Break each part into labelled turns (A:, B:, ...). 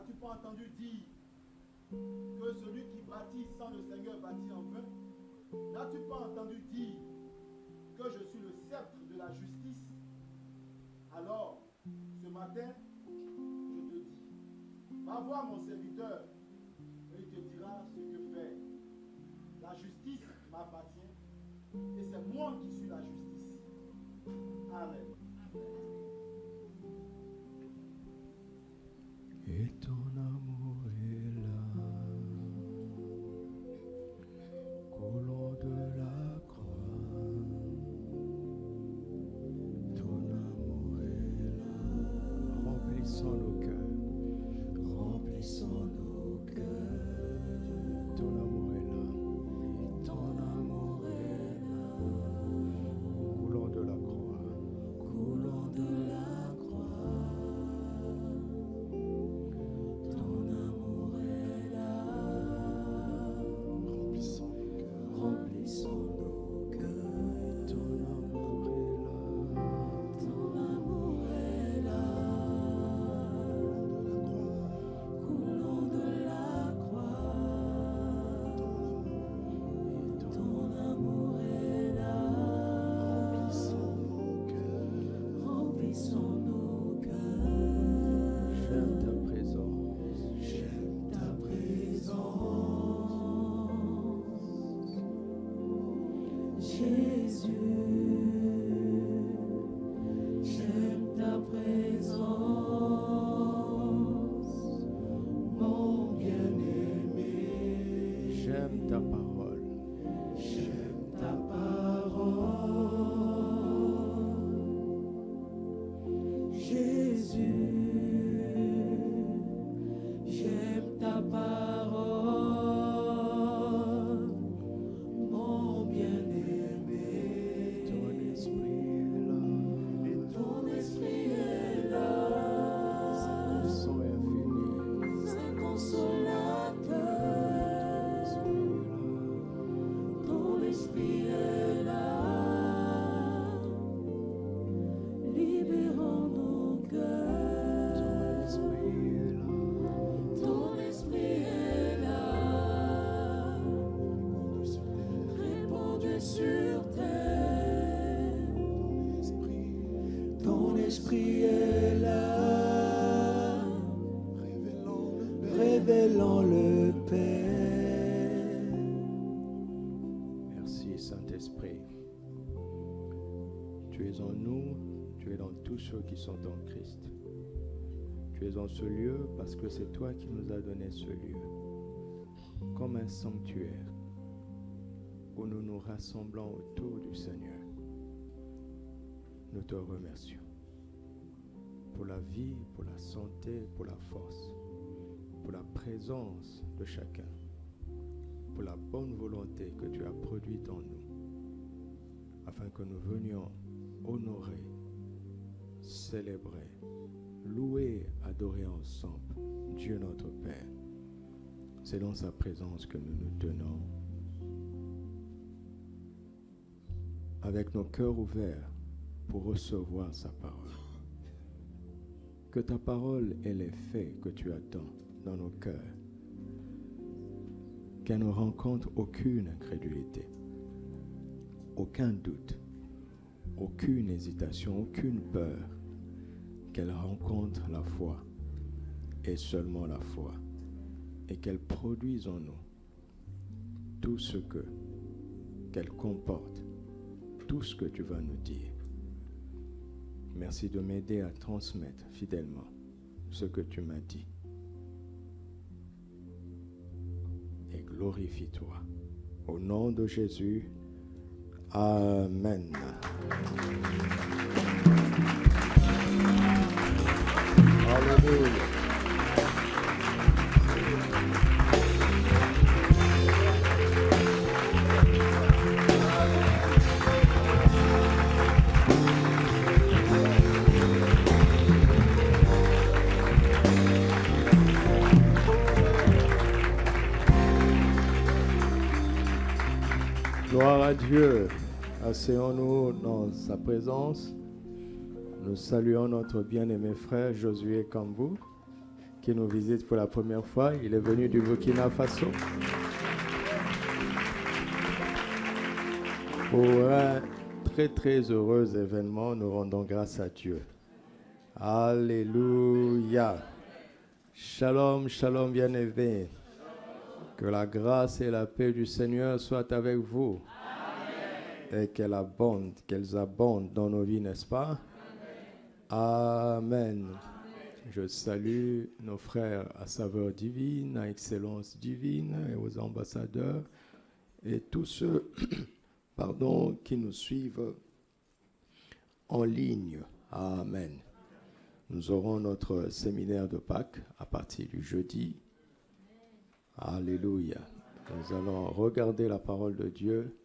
A: N'as-tu pas entendu dire que celui qui bâtit sans le Seigneur bâtit en vain? N'as-tu pas entendu dire que je suis le sceptre de la justice? Alors, ce matin, je te dis, va voir mon serviteur et il te dira ce que faire. La justice m'appartient et c'est moi qui suis la justice. Amen.
B: Et ton amour est là, coulant de la croix. Ton amour est là, remplissant nos cœurs, remplissant nos cœurs. Ton amour est là, et ton amour est là, coulant de la croix, coulant de la croix. Ton amour est là, remplissant nos cœurs. Ton amour est là, coulant de la croix. Ton amour est là, remplissant nos cœurs. J'aime ta présence, j'aime ta présence. Jésus, j'aime ta présence, mon bien-aimé. J'aime ta parole, j'aime ta parole. Jésus, j'aime ta parole, mon bien-aimé. Ton esprit est là, et ton esprit est là. Saint et infini, Saint consolateur. Ton esprit est là, libérant nos cœurs. Ton esprit est là, répandu sur terre. Ton esprit est là, révélant le Père. Merci Saint-Esprit. Tu es en nous, tu es dans tous ceux qui sont en Christ. Tu es en ce lieu parce que c'est toi qui nous as donné ce lieu, comme un sanctuaire où nous nous rassemblons autour du Seigneur. Nous te remercions pour la vie, pour la santé, pour la force, pour la présence de chacun, pour la bonne volonté que tu as produite en nous, afin que nous venions honorer, célébrer, louer, adorer ensemble Dieu notre Père. C'est dans sa présence que nous nous tenons, avec nos cœurs ouverts pour recevoir sa parole. Que ta parole ait l'effet que tu attends dans nos cœurs, qu'elle ne rencontre aucune incrédulité, aucun doute, aucune hésitation, aucune peur, qu'elle rencontre la foi et seulement la foi, et qu'elle produise en nous tout ce qu'elle comporte, tout ce que tu vas nous dire. Merci de m'aider à transmettre fidèlement ce que tu m'as dit. Et glorifie-toi. Au nom de Jésus, Amen. Alléluia. Gloire à Dieu. Asseyons-nous dans sa présence. Nous saluons notre bien-aimé frère Josué Kambou, qui nous visite pour la première fois. Il est venu du Burkina Faso. Pour un très très heureux événement, nous rendons grâce à Dieu. Alléluia. Shalom, shalom bien-aimés. Que la grâce et la paix du Seigneur soient avec vous. Amen. Et qu'elles abondent dans nos vies, n'est-ce pas? Amen. Amen. Je salue nos frères à saveur divine, à excellence divine, et aux ambassadeurs, et tous ceux qui nous suivent en ligne. Amen. Nous aurons notre séminaire de Pâques à partir du jeudi. Alléluia. Nous allons regarder la parole de Dieu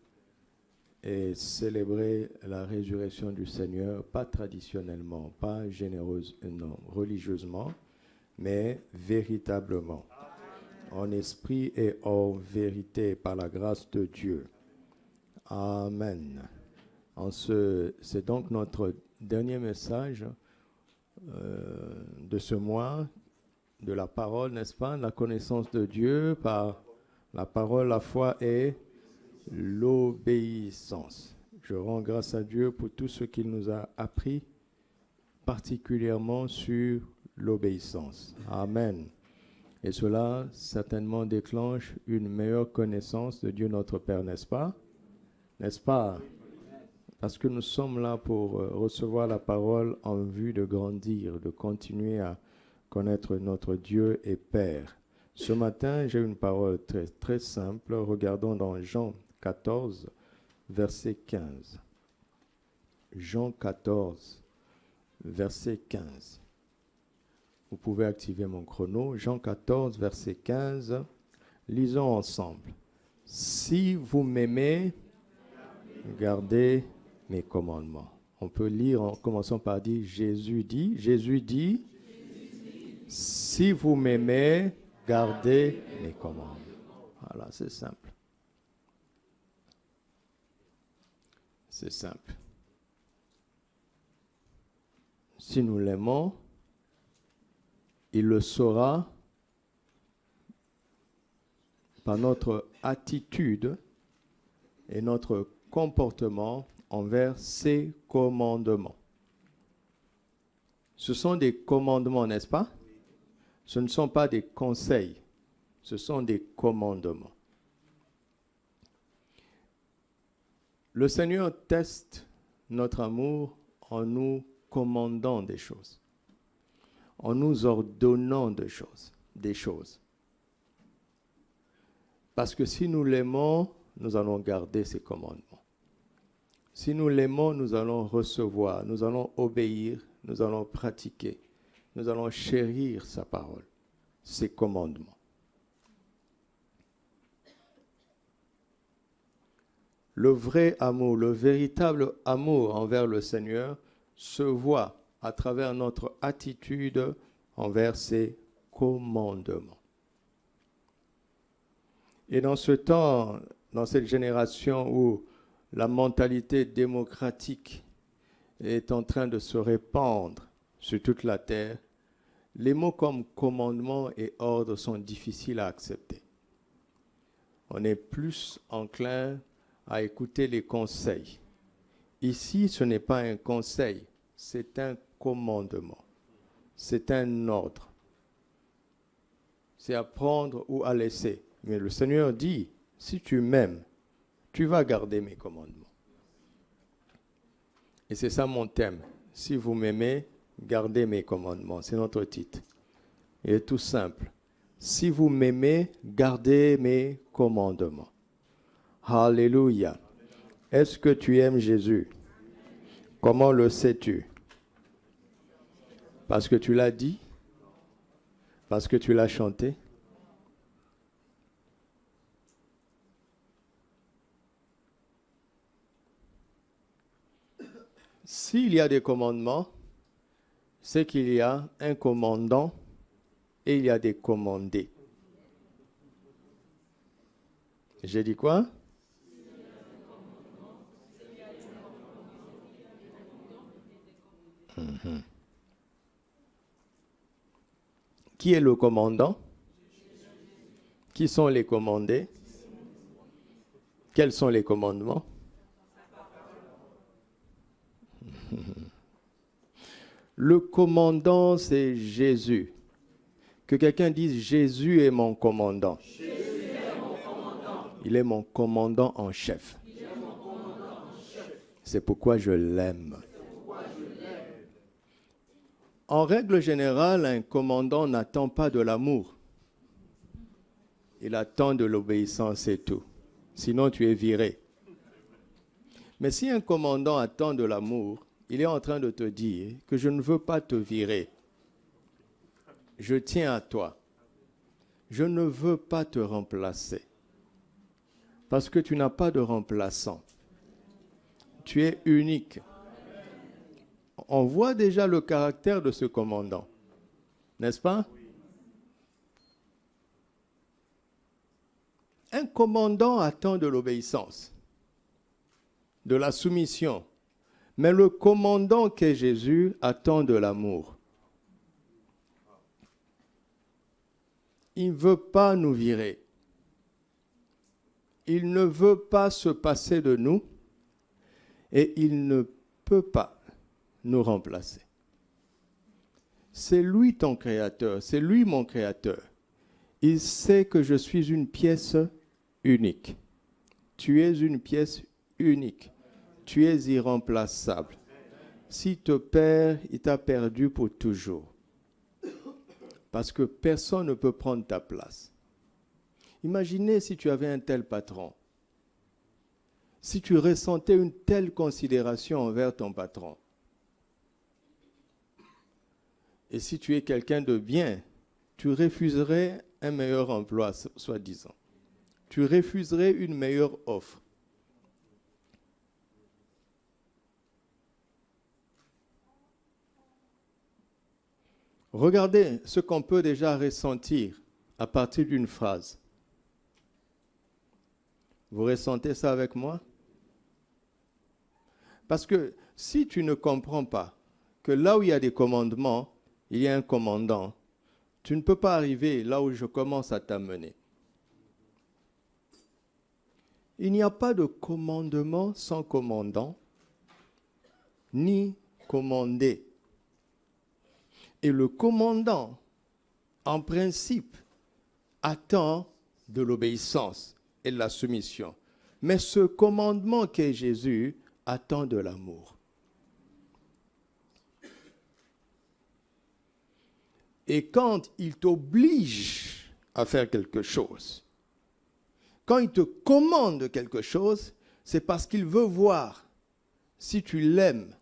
B: et célébrer la résurrection du Seigneur, pas traditionnellement, pas non, religieusement, mais véritablement, en esprit et en vérité, par la grâce de Dieu. Amen. C'est donc notre dernier message de ce mois, de la parole, n'est-ce pas? La connaissance de Dieu par la parole, la foi et l'obéissance. Je rends grâce à Dieu pour tout ce qu'il nous a appris, particulièrement sur l'obéissance. Amen. Et cela certainement déclenche une meilleure connaissance de Dieu notre Père, n'est-ce pas? N'est-ce pas? Parce que nous sommes là pour recevoir la parole en vue de grandir, de continuer à connaître notre Dieu et Père. Ce matin, j'ai une parole très, très simple. Regardons dans Jean 14, verset 15. Jean 14, verset 15. Vous pouvez activer mon chrono. Jean 14, verset 15. Lisons ensemble. Si vous m'aimez, gardez mes commandements. On peut lire en commençant par dire Jésus dit, si vous m'aimez, gardez mes commandements. Voilà, c'est simple. C'est simple. Si nous l'aimons, il le saura par notre attitude et notre comportement envers ses commandements. Ce sont des commandements, n'est-ce pas? Ce ne sont pas des conseils, ce sont des commandements. Le Seigneur teste notre amour en nous commandant des choses, en nous ordonnant des choses. Parce que si nous l'aimons, nous allons garder ses commandements. Si nous l'aimons, nous allons recevoir, nous allons obéir, nous allons pratiquer, nous allons chérir sa parole, ses commandements. Le vrai amour, le véritable amour envers le Seigneur se voit à travers notre attitude envers ses commandements. Et dans ce temps, dans cette génération où la mentalité démocratique est en train de se répandre sur toute la terre, les mots comme commandement et ordre sont difficiles à accepter. On est plus enclin à écouter les conseils. Ici, ce n'est pas un conseil, c'est un commandement. C'est un ordre. C'est à prendre ou à laisser. Mais le Seigneur dit, si tu m'aimes, tu vas garder mes commandements. Et c'est ça mon thème. Si vous m'aimez, gardez mes commandements. C'est notre titre. Il est tout simple. Si vous m'aimez, gardez mes commandements. Alléluia. Est-ce que tu aimes Jésus? Comment le sais-tu? Parce que tu l'as dit? Parce que tu l'as chanté? S'il y a des commandements, c'est qu'il y a un commandant et il y a des commandés. J'ai dit quoi? Qui est le commandant? Qui sont les commandés? Quels sont les commandements? Le commandant, c'est Jésus. Que quelqu'un dise, Jésus est mon commandant. Il est mon commandant en chef. C'est pourquoi je l'aime. En règle générale, un commandant n'attend pas de l'amour. Il attend de l'obéissance et tout. Sinon, tu es viré. Mais si un commandant attend de l'amour, il est en train de te dire que je ne veux pas te virer. Je tiens à toi. Je ne veux pas te remplacer. Parce que tu n'as pas de remplaçant. Tu es unique. On voit déjà le caractère de ce commandant. N'est-ce pas? Un commandant attend de l'obéissance, de la soumission. Mais le commandant qu'est Jésus attend de l'amour. Il ne veut pas nous virer. Il ne veut pas se passer de nous et il ne peut pas nous remplacer. C'est lui ton créateur, c'est lui mon créateur. Il sait que je suis une pièce unique. Tu es une pièce unique. Tu es irremplaçable. S'il te perd, il t'a perdu pour toujours. Parce que personne ne peut prendre ta place. Imaginez si tu avais un tel patron. Si tu ressentais une telle considération envers ton patron. Et si tu es quelqu'un de bien, tu refuserais un meilleur emploi, soi-disant. Tu refuserais une meilleure offre. Regardez ce qu'on peut déjà ressentir à partir d'une phrase. Vous ressentez ça avec moi? Parce que si tu ne comprends pas que là où il y a des commandements, il y a un commandant, tu ne peux pas arriver là où je commence à t'amener. Il n'y a pas de commandement sans commandant, ni commandé. Et le commandant, en principe, attend de l'obéissance et de la soumission. Mais ce commandement qu'est Jésus attend de l'amour. Et quand il t'oblige à faire quelque chose, quand il te commande quelque chose, c'est parce qu'il veut voir si tu l'aimes.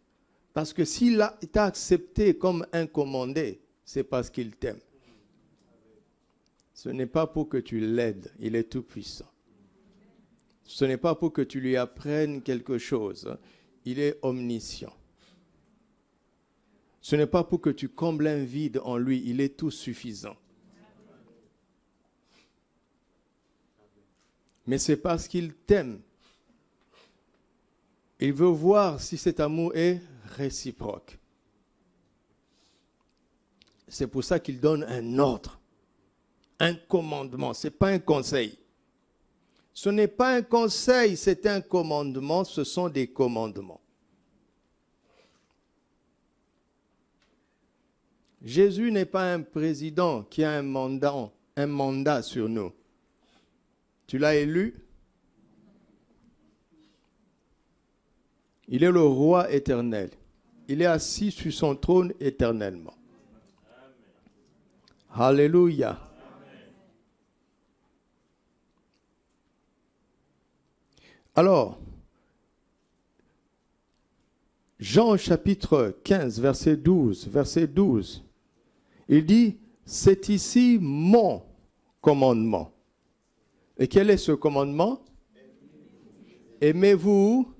B: Parce que s'il t'a accepté comme un commandé, c'est parce qu'il t'aime. Ce n'est pas pour que tu l'aides, il est tout puissant. Ce n'est pas pour que tu lui apprennes quelque chose, il est omniscient. Ce n'est pas pour que tu combles un vide en lui, il est tout suffisant. Mais c'est parce qu'il t'aime. Il veut voir si cet amour est réciproque. C'est pour ça qu'il donne un ordre, un commandement. Ce n'est pas un conseil. Ce n'est pas un conseil, c'est un commandement, ce sont des commandements. Jésus n'est pas un président qui a un mandat sur nous. Tu l'as élu. Il est le roi éternel. Il est assis sur son trône éternellement. Amen. Alléluia. Amen. Alors, Jean chapitre 15, verset 12, il dit, c'est ici mon commandement. Et quel est ce commandement? Aimez-vous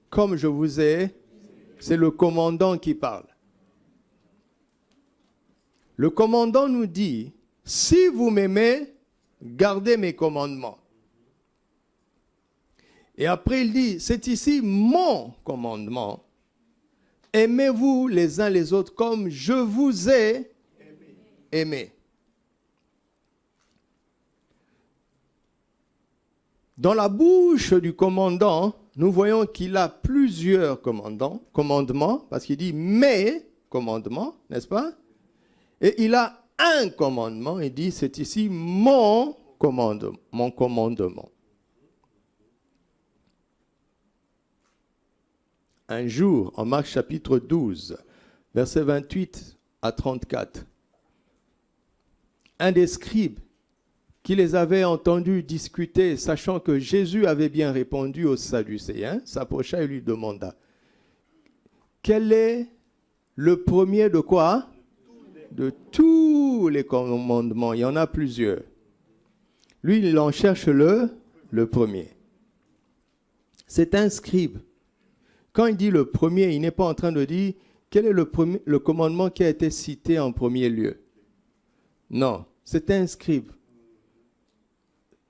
B: comme je vous ai. C'est le commandant qui parle. Le commandant nous dit, si vous m'aimez, gardez mes commandements. Et après il dit, c'est ici mon commandement. Aimez-vous les uns les autres comme je vous ai aimer. Dans la bouche du commandant, nous voyons qu'il a plusieurs commandements, parce qu'il dit mes commandements, n'est-ce pas? Et il a un commandement, il dit c'est ici mon commandement. Un jour, en Marc chapitre 12, versets 28 à 34, un des scribes qui les avait entendus discuter, sachant que Jésus avait bien répondu aux Sadducéens, s'approcha et lui demanda, quel est le premier de quoi? De tous les commandements. Il y en a plusieurs. Lui, il en cherche le premier. C'est un scribe. Quand il dit le premier, il n'est pas en train de dire quel est le commandement qui a été cité en premier lieu. Non, c'est un scribe.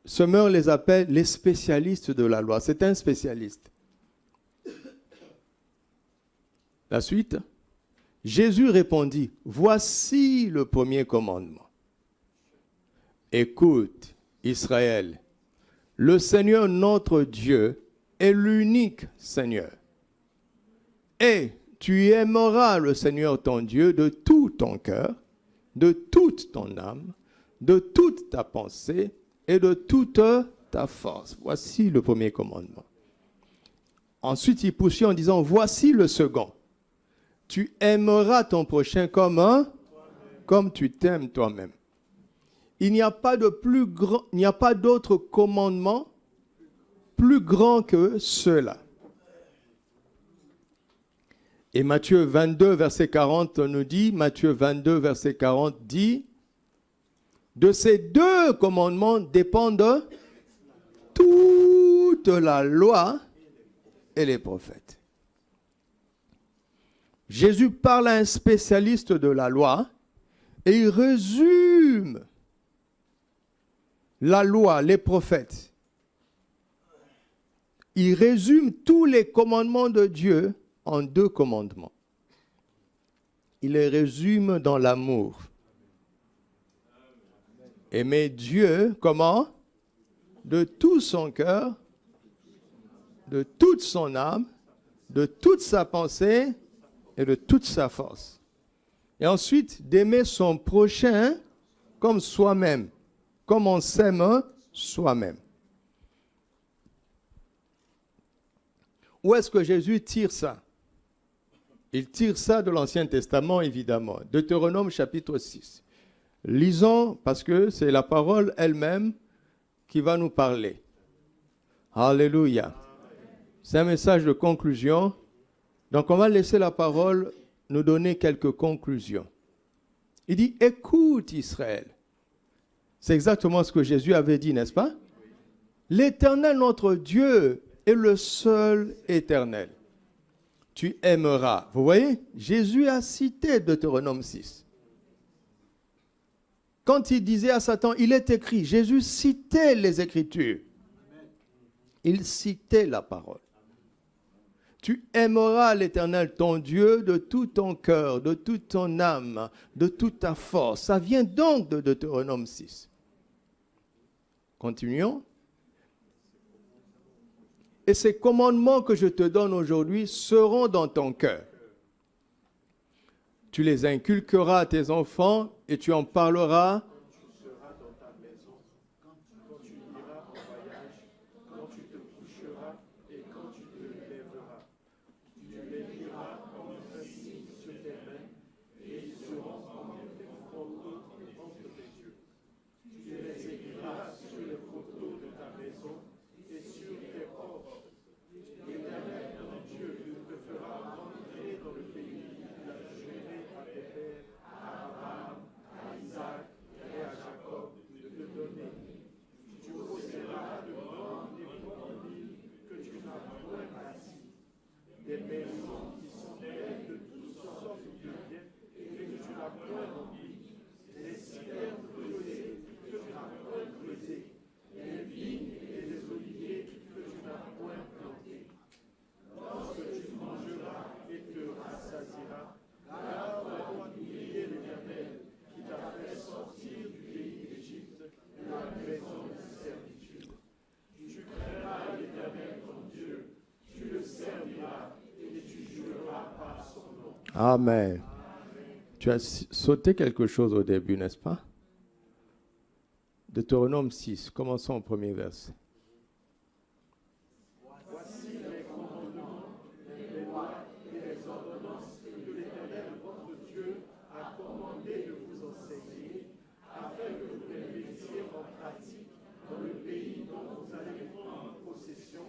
B: Semeur les appelle les spécialistes de la loi. C'est un spécialiste. La suite. Jésus répondit, voici le premier commandement. Écoute, Israël, le Seigneur notre Dieu est l'unique Seigneur. Et tu aimeras le Seigneur ton Dieu de tout ton cœur, de toute ton âme, de toute ta pensée et de toute ta force. Voici le premier commandement. Ensuite, il poursuit en disant, voici le second. Tu aimeras ton prochain comme tu t'aimes toi-même. Il n'y a pas d'autre commandement plus grand que ceux-là. Et Matthieu 22, verset 40 nous dit, Matthieu 22, verset 40 dit, de ces deux commandements dépendent toute la loi et les prophètes. Jésus parle à un spécialiste de la loi et il résume la loi, les prophètes. Il résume tous les commandements de Dieu en deux commandements. Il les résume dans l'amour. Aimer Dieu, comment? De tout son cœur, de toute son âme, de toute sa pensée et de toute sa force. Et ensuite, d'aimer son prochain comme soi-même, comme on s'aime soi-même. Où est-ce que Jésus tire ça? Il tire ça de l'Ancien Testament, évidemment. Deutéronome chapitre 6. Lisons, parce que c'est la parole elle-même qui va nous parler. Alléluia. C'est un message de conclusion. Donc, on va laisser la parole nous donner quelques conclusions. Il dit, écoute Israël. C'est exactement ce que Jésus avait dit, n'est-ce pas? L'Éternel, notre Dieu, est le seul éternel. Tu aimeras. Vous voyez, Jésus a cité Deutéronome 6. Quand il disait à Satan, il est écrit, Jésus citait les Écritures. Il citait la parole. Tu aimeras l'Éternel, ton Dieu, de tout ton cœur, de toute ton âme, de toute ta force. Ça vient donc de Deutéronome 6. Continuons. Et ces commandements que je te donne aujourd'hui seront dans ton cœur. Tu les inculqueras à tes enfants et tu en parleras. Amen. Tu as sauté quelque chose au début, n'est-ce pas? Deutéronome 6, commençons au premier verset.
C: Voici les commandements, les lois et les ordonnances que l'Éternel votre Dieu a commandé de vous enseigner, afin que vous les mettiez en pratique dans le pays dont vous allez prendre possession,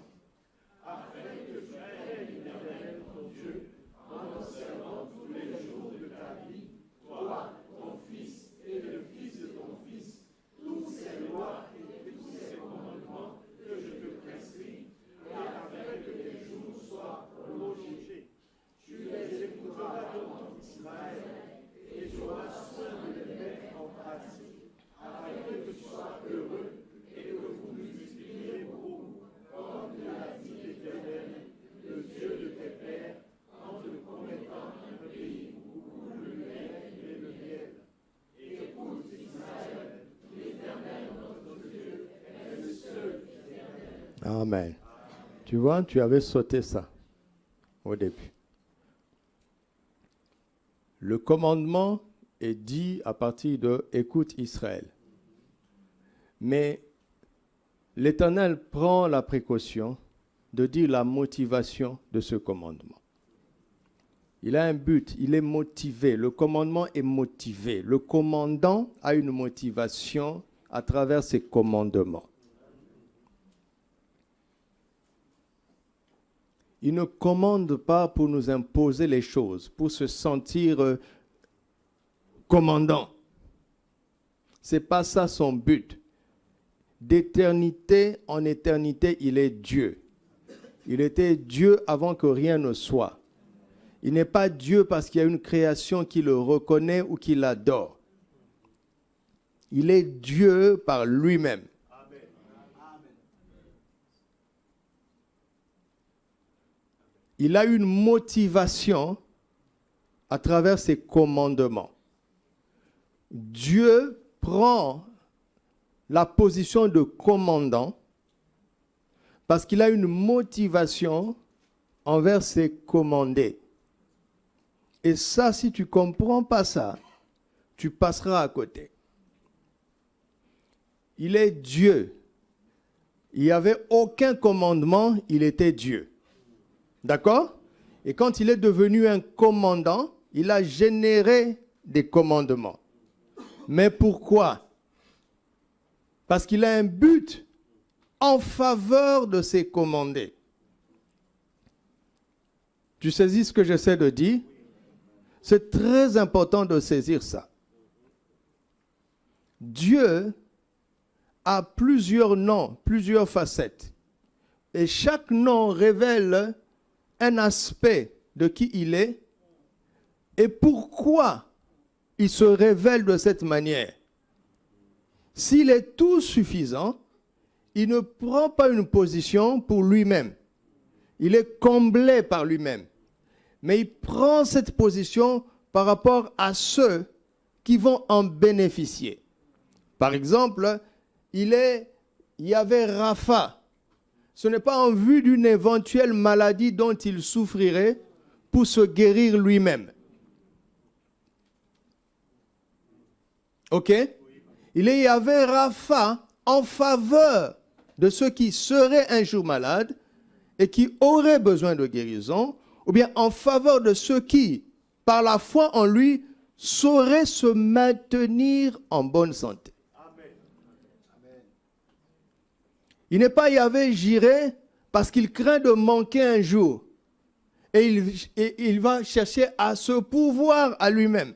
C: afin que tu craignes l'Éternel ton Dieu en observant tous les jours de ta vie, toi, ton fils et le fils de ton fils, toutes ces lois et tous ces commandements que je te prescris, et afin que tes jours soient prolongés. Tu les écouteras donc, Israël, et tu auras soin de les mettre en pratique, afin que tu sois heureux et que vous multipliez beaucoup, comme l'a dit l'Éternel, le Dieu de tes pères, en te promettant un pays où coule le lait et le miel. Écoute, Israël, l'Éternel notre Dieu est le seul Éternel.
B: Amen. Tu vois, tu avais sauté ça au début. Le commandement est dit à partir de « Écoute Israël ». Mais l'Éternel prend la précaution de dire la motivation de ce commandement. Il a un but, il est motivé, le commandement est motivé. Le commandant a une motivation à travers ses commandements. Il ne commande pas pour nous imposer les choses, pour se sentir commandant. Ce n'est pas ça son but. D'éternité en éternité, il est Dieu. Il était Dieu avant que rien ne soit. Il n'est pas Dieu parce qu'il y a une création qui le reconnaît ou qui l'adore. Il est Dieu par lui-même. Il a une motivation à travers ses commandements. Dieu prend la position de commandant parce qu'il a une motivation envers ses commandés. Et ça, si tu ne comprends pas ça, tu passeras à côté. Il est Dieu. Il n'y avait aucun commandement, il était Dieu. D'accord? Et quand il est devenu un commandant, il a généré des commandements. Mais pourquoi? Parce qu'il a un but en faveur de ses commandés. Tu saisis ce que j'essaie de dire? C'est très important de saisir ça. Dieu a plusieurs noms, plusieurs facettes. Et chaque nom révèle un aspect de qui il est et pourquoi il se révèle de cette manière. S'il est tout suffisant, il ne prend pas une position pour lui-même. Il est comblé par lui-même. Mais il prend cette position par rapport à ceux qui vont en bénéficier. Par exemple, il y avait Rapha. Ce n'est pas en vue d'une éventuelle maladie dont il souffrirait pour se guérir lui-même. OK? Il y avait Rapha en faveur de ceux qui seraient un jour malades et qui auraient besoin de guérison, ou bien en faveur de ceux qui, par la foi en lui, sauraient se maintenir en bonne santé. Il n'est pas Yahvé Jireh parce qu'il craint de manquer un jour. Et il va chercher à se pourvoir à lui-même.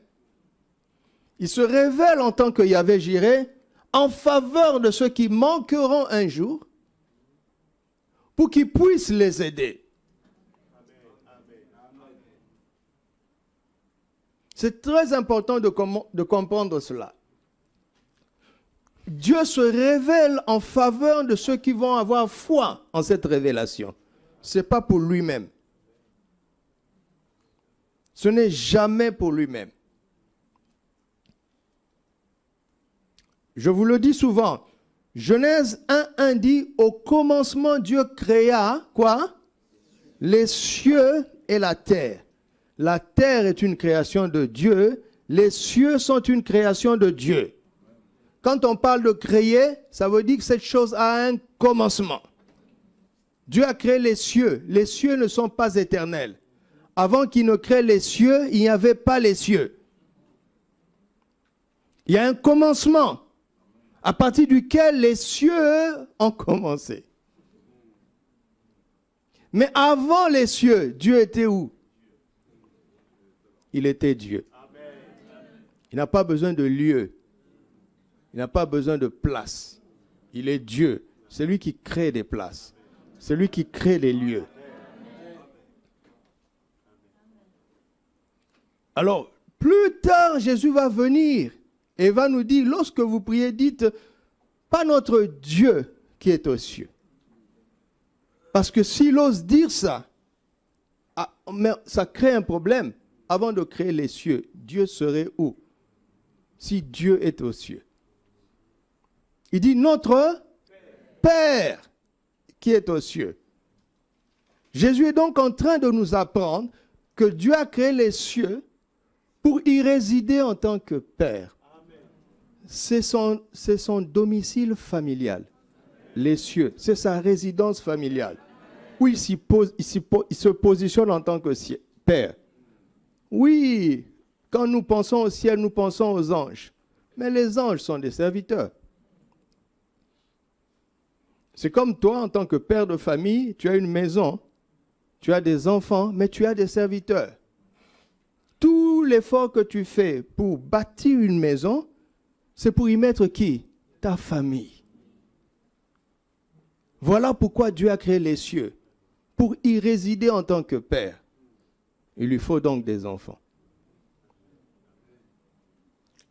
B: Il se révèle en tant que Yahvé Jireh en faveur de ceux qui manqueront un jour pour qu'ils puissent les aider. C'est très important de comprendre cela. Dieu se révèle en faveur de ceux qui vont avoir foi en cette révélation. Ce n'est pas pour lui-même. Ce n'est jamais pour lui-même. Je vous le dis souvent, Genèse 1:1 dit, au commencement Dieu créa, quoi? Les cieux et la terre. la terre est une création de Dieu, les cieux sont une création de Dieu. Quand on parle de créer, ça veut dire que cette chose a un commencement. Dieu a créé les cieux. Les cieux ne sont pas éternels. Avant qu'il ne crée les cieux, il n'y avait pas les cieux. Il y a un commencement à partir duquel les cieux ont commencé. Mais avant les cieux, Dieu était où? Il était Dieu. Il n'a pas besoin de lieu. Il n'a pas besoin de place. Il est Dieu. C'est lui qui crée des places. C'est lui qui crée les lieux. Alors, plus tard, Jésus va venir et va nous dire, lorsque vous priez, dites, pas notre Dieu qui est aux cieux. Parce que s'il ose dire ça, mais ça crée un problème. Avant de créer les cieux, Dieu serait où? Si Dieu est aux cieux. Il dit notre Père qui est aux cieux. Jésus est donc en train de nous apprendre que Dieu a créé les cieux pour y résider en tant que Père. C'est son domicile familial. Les cieux, c'est sa résidence familiale. Où il se positionne en tant que Père. Oui, quand nous pensons au ciel, nous pensons aux anges. Mais les anges sont des serviteurs. C'est comme toi, en tant que père de famille, tu as une maison, tu as des enfants, mais tu as des serviteurs. Tout l'effort que tu fais pour bâtir une maison, c'est pour y mettre qui? Ta famille. Voilà pourquoi Dieu a créé les cieux, pour y résider en tant que père. Il lui faut donc des enfants.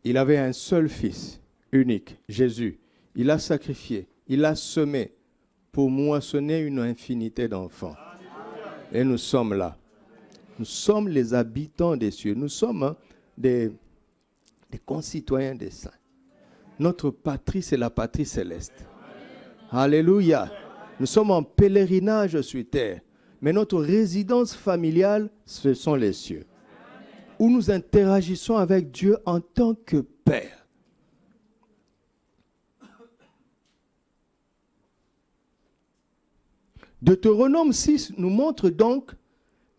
B: Il avait un seul fils, unique, Jésus. Il a sacrifié, il a semé pour moissonner une infinité d'enfants. Et nous sommes là. Nous sommes les habitants des cieux. Nous sommes des concitoyens des saints. Notre patrie, c'est la patrie céleste. Alléluia. Nous sommes en pèlerinage sur terre. Mais notre résidence familiale, ce sont les cieux. Où nous interagissons avec Dieu en tant que Père. Deutéronome 6 nous montre donc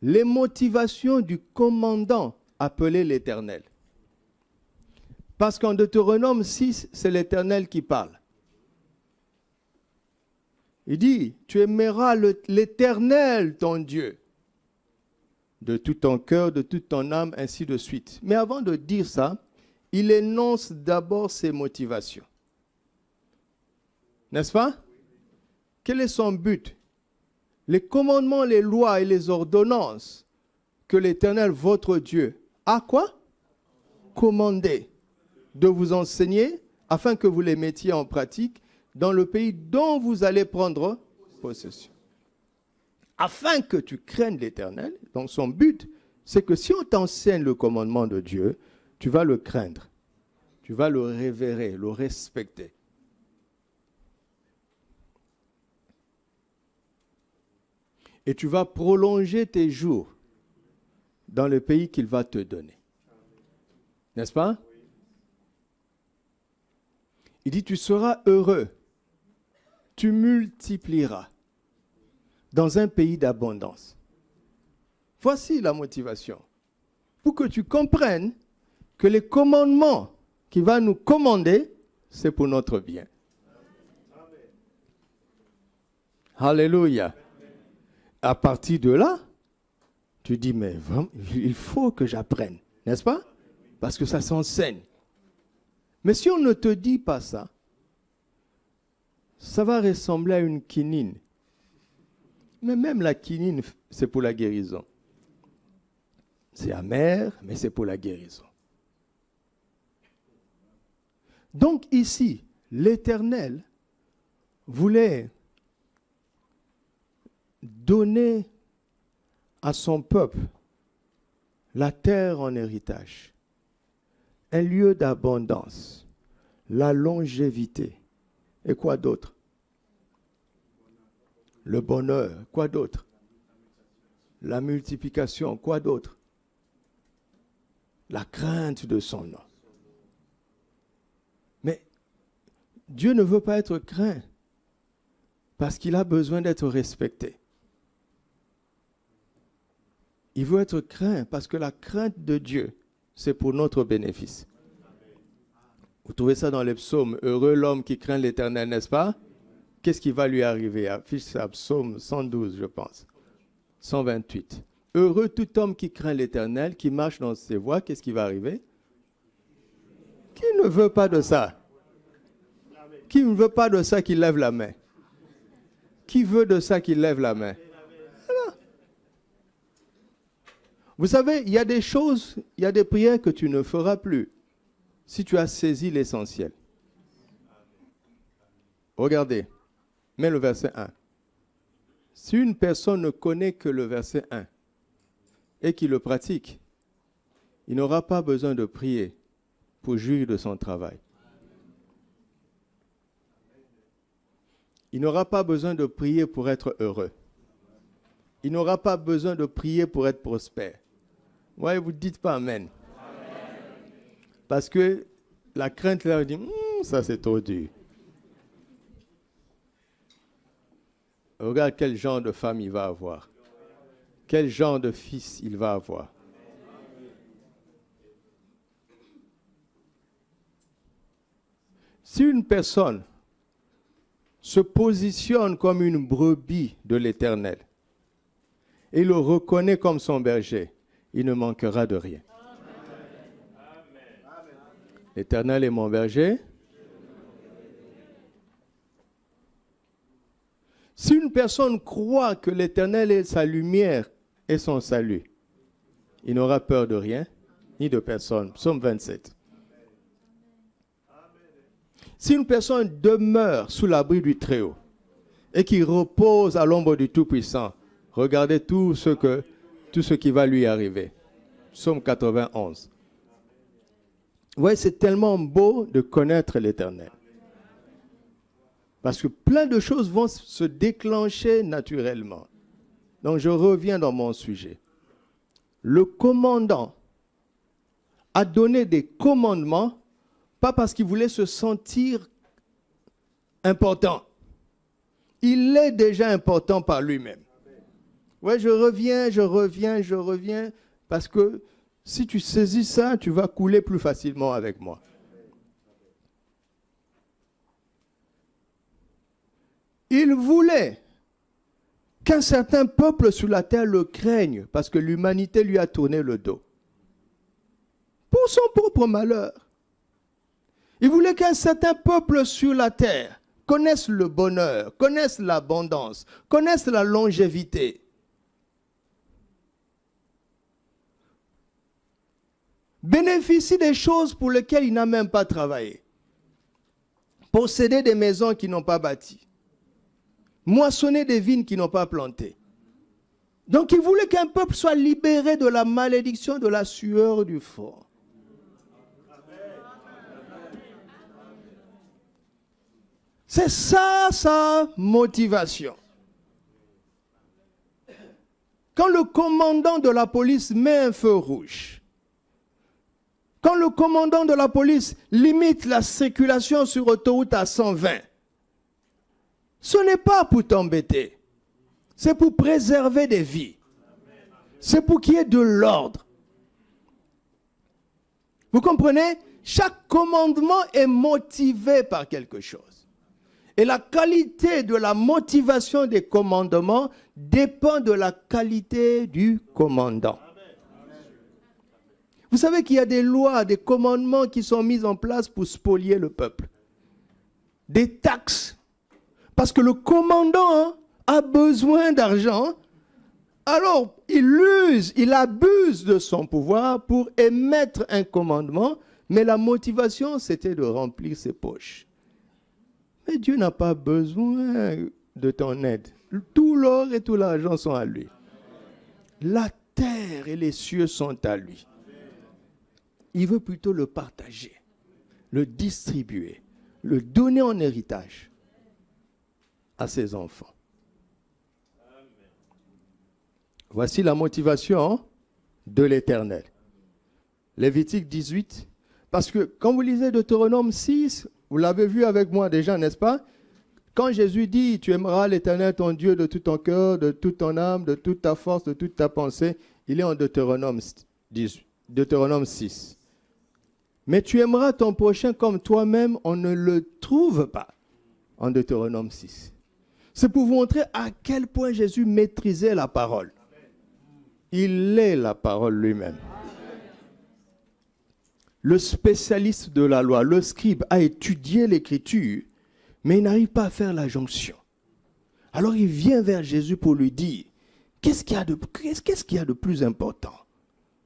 B: les motivations du commandant appelé l'Éternel. Parce qu'en Deutéronome 6, c'est l'Éternel qui parle. Il dit, tu aimeras l'Éternel, ton Dieu, de tout ton cœur, de toute ton âme, ainsi de suite. Mais avant de dire ça, il énonce d'abord ses motivations. N'est-ce pas? Quel est son but? Les commandements, les lois et les ordonnances que l'Éternel, votre Dieu, a quoi? Commandé de vous enseigner afin que vous les mettiez en pratique dans le pays dont vous allez prendre possession. Afin que tu craignes l'Éternel, donc son but, c'est que si on t'enseigne le commandement de Dieu, tu vas le craindre, tu vas le révérer, le respecter. Et tu vas prolonger tes jours dans le pays qu'il va te donner. N'est-ce pas? Il dit, tu seras heureux, tu multiplieras dans un pays d'abondance. Voici la motivation. Pour que tu comprennes que les commandements qu'il va nous commander, c'est pour notre bien. Alléluia. À partir de là, tu dis, mais vraiment, il faut que j'apprenne, n'est-ce pas? Parce que ça s'enseigne. Mais si on ne te dit pas ça, ça va ressembler à une quinine. Mais même la quinine, c'est pour la guérison. C'est amer, mais c'est pour la guérison. Donc ici, l'Éternel voulait donner à son peuple la terre en héritage, un lieu d'abondance, la longévité. Et quoi d'autre? Le bonheur. Quoi d'autre? La multiplication. Quoi d'autre? La crainte de son nom. Mais Dieu ne veut pas être craint parce qu'il a besoin d'être respecté. Il veut être craint parce que la crainte de Dieu, c'est pour notre bénéfice. Vous trouvez ça dans les psaumes. Heureux l'homme qui craint l'Éternel, n'est-ce pas? Qu'est-ce qui va lui arriver? Affiche ça, psaume 112, je pense. 128. Heureux tout homme qui craint l'Éternel, qui marche dans ses voies. Qu'est-ce qui va arriver? Qui ne veut pas de ça? Qui ne veut pas de ça, qui lève la main? Qui veut de ça, qui lève la main? Voilà. Vous savez, il y a des choses, il y a des prières que tu ne feras plus si tu as saisi l'essentiel. Regardez, mets le verset 1. Si une personne ne connaît que le verset 1 et qu'il le pratique, il n'aura pas besoin de prier pour jouir de son travail. Il n'aura pas besoin de prier pour être heureux. Il n'aura pas besoin de prier pour être prospère. Ouais, vous ne dites pas Amen. Parce que la crainte leur dit, ça c'est trop dur. Regarde quel genre de femme il va avoir. Quel genre de fils il va avoir. Si une personne se positionne comme une brebis de l'Éternel et le reconnaît comme son berger, il ne manquera de rien. L'Éternel est mon berger. Si une personne croit que l'Éternel est sa lumière et son salut, il n'aura peur de rien, ni de personne. Psaume 27. Si une personne demeure sous l'abri du Très-Haut et qui repose à l'ombre du Tout-Puissant, regardez tout ce qui va lui arriver. Psaume 91. Ouais, c'est tellement beau de connaître l'Éternel. Parce que plein de choses vont se déclencher naturellement. Donc je reviens dans mon sujet. Le commandant a donné des commandements, pas parce qu'il voulait se sentir important. Il est déjà important par lui-même. Ouais, je reviens, parce que si tu saisis ça, tu vas couler plus facilement avec moi. Il voulait qu'un certain peuple sur la terre le craigne parce que l'humanité lui a tourné le dos. Pour son propre malheur. Il voulait qu'un certain peuple sur la terre connaisse le bonheur, connaisse l'abondance, connaisse la longévité. Bénéficie des choses pour lesquelles il n'a même pas travaillé. Posséder des maisons qu'ils n'ont pas bâties. Moissonner des vignes qu'ils n'ont pas plantées. Donc il voulait qu'un peuple soit libéré de la malédiction de la sueur du front. C'est ça sa motivation. Quand le commandant de la police met un feu rouge, quand le commandant de la police limite la circulation sur autoroute à 120, ce n'est pas pour t'embêter. C'est pour préserver des vies. C'est pour qu'il y ait de l'ordre. Vous comprenez? Chaque commandement est motivé par quelque chose. Et la qualité de la motivation des commandements dépend de la qualité du commandant. Vous savez qu'il y a des lois, des commandements qui sont mis en place pour spolier le peuple. Des taxes. Parce que le commandant a besoin d'argent, alors il abuse de son pouvoir pour émettre un commandement, mais la motivation, c'était de remplir ses poches. Mais Dieu n'a pas besoin de ton aide. Tout l'or et tout l'argent sont à lui. La terre et les cieux sont à lui. Il veut plutôt le partager, le distribuer, le donner en héritage à ses enfants. Voici la motivation de l'Éternel. Lévitique 18. Parce que quand vous lisez Deutéronome 6, vous l'avez vu avec moi déjà, n'est-ce pas? Quand Jésus dit, tu aimeras l'Éternel ton Dieu de tout ton cœur, de toute ton âme, de toute ta force, de toute ta pensée, il est en Deutéronome 6. Mais tu aimeras ton prochain comme toi-même, on ne le trouve pas en Deutéronome 6. C'est pour vous montrer à quel point Jésus maîtrisait la parole. Il est la parole lui-même. Le spécialiste de la loi, le scribe, a étudié l'écriture, mais il n'arrive pas à faire la jonction. Alors il vient vers Jésus pour lui dire, qu'est-ce qu'il y a de plus important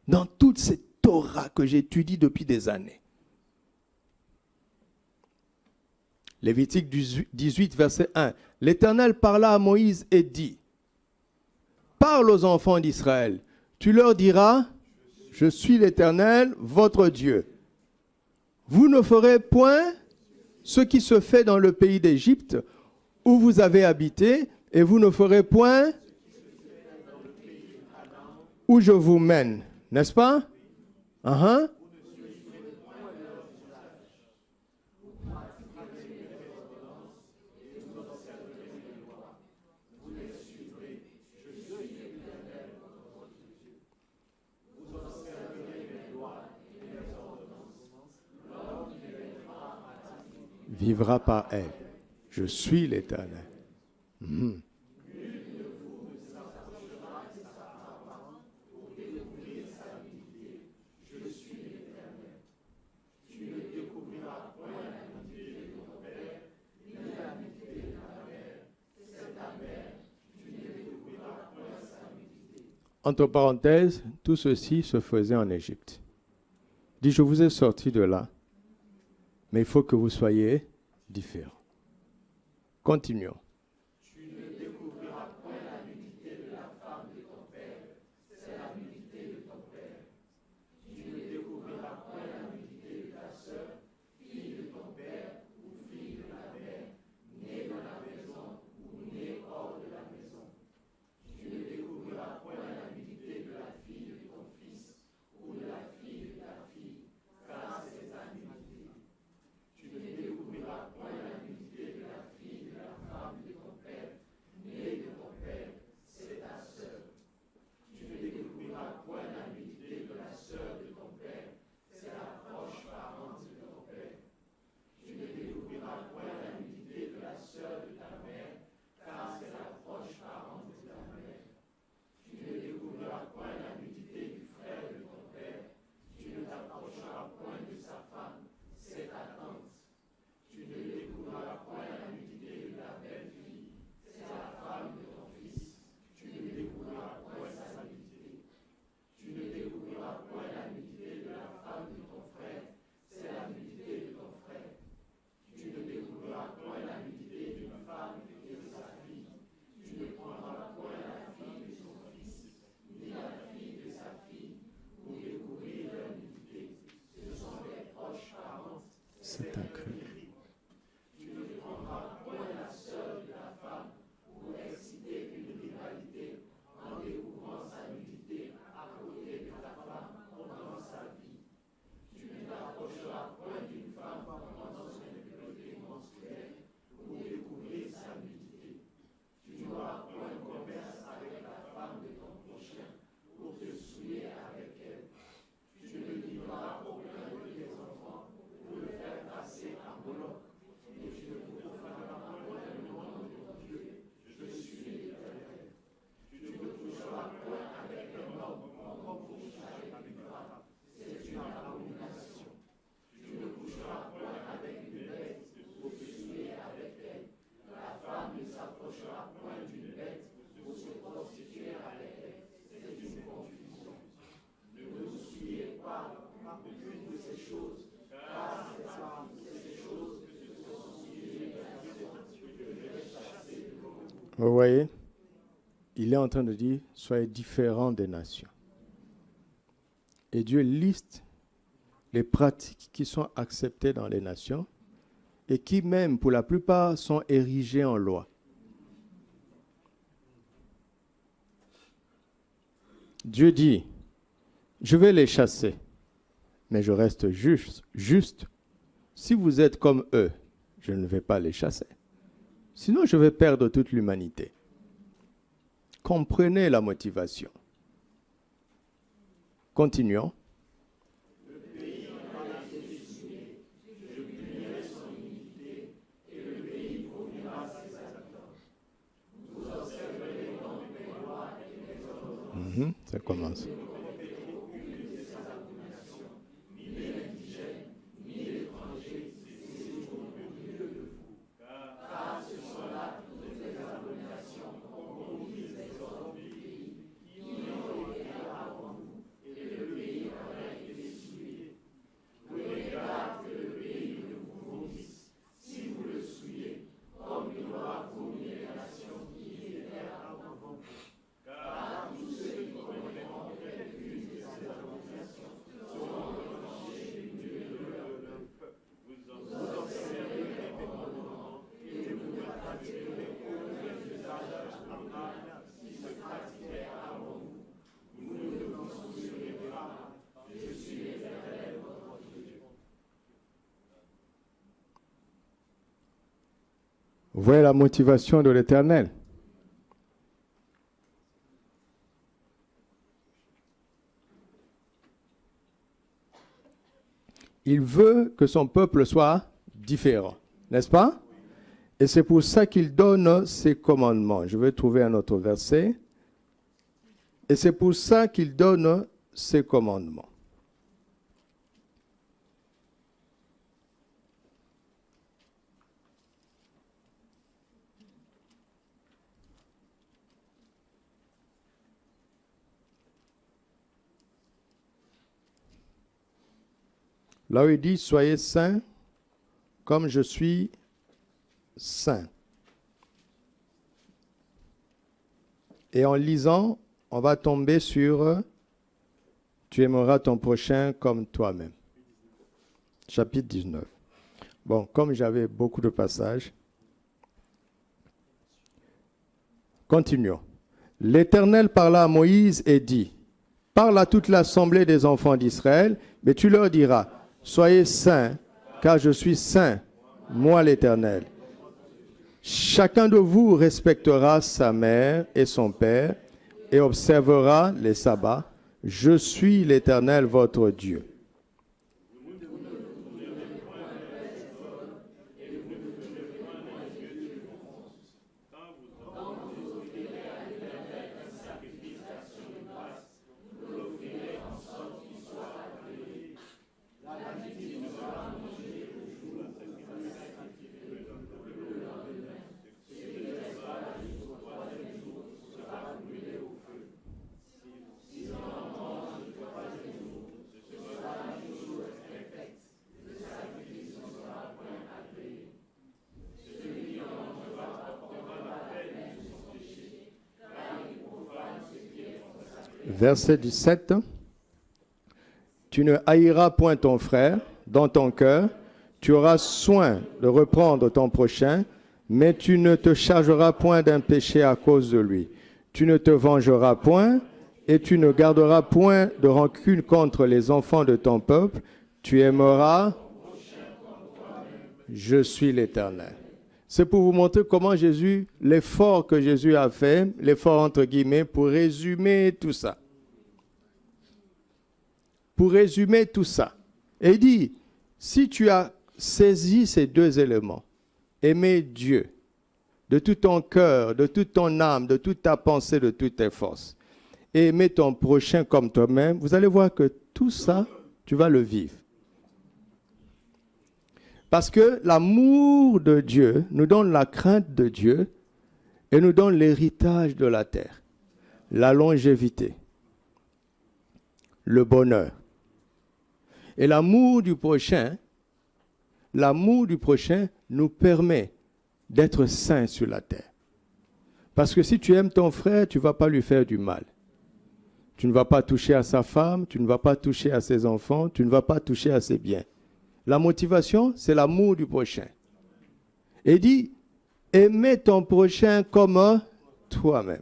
B: dans toute cette Torah que j'étudie depuis des années? Lévitique 18, verset 1. L'Éternel parla à Moïse et dit, parle aux enfants d'Israël, tu leur diras, je suis l'Éternel, votre Dieu. Vous ne ferez point ce qui se fait dans le pays d'Égypte, où vous avez habité, et vous ne ferez point où je vous mène. N'est-ce pas? Vivra par elle. Je suis l'Éternel. Entre parenthèses, tout ceci se faisait en Égypte. Il dit, je vous ai sorti de là, mais il faut que vous soyez différents. Continuons.
C: Tu ne découvriras point la nudité de la femme de ton père, c'est la nudité de ton père. Tu ne découvriras point la nudité de ta sœur, fille de ton père ou fille de la mère, née dans la maison ou née hors de la maison. Tu ne découvriras point la nudité de la fille de ton fils ou de la fille de ta fille, car c'est ta nudité. Tu ne découvriras point la nudité de la fille de la femme de ton père, née de ton père, c'est ta sœur. Tu ne découvriras point la nudité de la sœur de ton père, c'est la proche parente de ton père. Tu ne découvriras point la nudité de la sœur de ta mère, car c'est la proche parente de ta mère. Tu ne découvriras point la nudité du frère de ton père, tu ne t'approcheras point de sa femme, c'est ta tante. Tu ne découvriras point la nudité de la belle-fille, c'est la femme de ton fils. Tu ne découvriras point sa nudité. Tu ne découvriras point la nudité de la femme de ton frère, c'est la nudité de ton frère. Tu ne découvriras point la nudité d'une femme et de sa fille. Tu ne prendras point la fille de son fils, ni la fille de sa fille, pour découvrir leur nudité. Ce sont des proches parents.
B: C'est un cri.
C: Tu ne prendras point la sœur de la femme pour exciter une rivalité en découvrant sa nudité à côté de ta femme pendant sa vie. Tu ne t'approcheras point d'une femme pendant son impureté menstruelle pour découvrir sa nudité. Tu n'auras point commerce avec la femme de ton prochain pour te souiller avec elle. Tu ne livreras aucun de tes enfants pour le faire passer à Moloch. Et tu ne profaneras point le nom de ton Dieu. Je suis l'Éternel. Tu ne toucheras point avec un homme comme couche avec une femme. C'est une abomination. Tu ne coucheras point avec une bête pour te souiller avec elle. La femme ne s'approchera point d'une bête pour se prostituer avec elle. C'est une confusion. Ne vous souillez pas d'aucune de ces choses, car c'est par ces choses que se sont souillées les nations que je vais chasser de vous.
B: Vous voyez, il est en train de dire, soyez différents des nations. Et Dieu liste les pratiques qui sont acceptées dans les nations et qui même, pour la plupart, sont érigées en loi. Dieu dit, je vais les chasser. mais je reste juste. Si vous êtes comme eux, je ne vais pas les chasser. Sinon, je vais perdre toute l'humanité. Comprenez la motivation. Continuons. Ça commence. Vous voyez la motivation de l'Éternel. Il veut que son peuple soit différent, n'est-ce pas? Et c'est pour ça qu'il donne ses commandements. Je vais trouver un autre verset. Et c'est pour ça qu'il donne ses commandements. Là où il dit, soyez saints comme je suis saint. Et en lisant, on va tomber sur tu aimeras ton prochain comme toi-même. Chapitre 19. Bon, comme j'avais beaucoup de passages, continuons. L'Éternel parla à Moïse et dit, parle à toute l'assemblée des enfants d'Israël, mais tu leur diras, soyez saints, car je suis saint, moi l'Éternel. Chacun de vous respectera sa mère et son père et observera les sabbats. Je suis l'Éternel, votre Dieu. Verset 17. Tu ne haïras point ton frère dans ton cœur, tu auras soin de reprendre ton prochain, mais tu ne te chargeras point d'un péché à cause de lui. Tu ne te vengeras point et tu ne garderas point de rancune contre les enfants de ton peuple. Tu aimeras, je suis l'Éternel. C'est pour vous montrer comment Jésus, l'effort que Jésus a fait, l'effort entre guillemets, pour résumer tout ça. Pour résumer tout ça. Et il dit, si tu as saisi ces deux éléments, aimer Dieu de tout ton cœur, de toute ton âme, de toute ta pensée, de toutes tes forces, et aimer ton prochain comme toi-même, vous allez voir que tout ça, tu vas le vivre. Parce que l'amour de Dieu nous donne la crainte de Dieu et nous donne l'héritage de la terre, la longévité, le bonheur. Et l'amour du prochain nous permet d'être saints sur la terre. Parce que si tu aimes ton frère, tu ne vas pas lui faire du mal. Tu ne vas pas toucher à sa femme, tu ne vas pas toucher à ses enfants, tu ne vas pas toucher à ses biens. La motivation, c'est l'amour du prochain. Et dit, aimez ton prochain comme toi-même.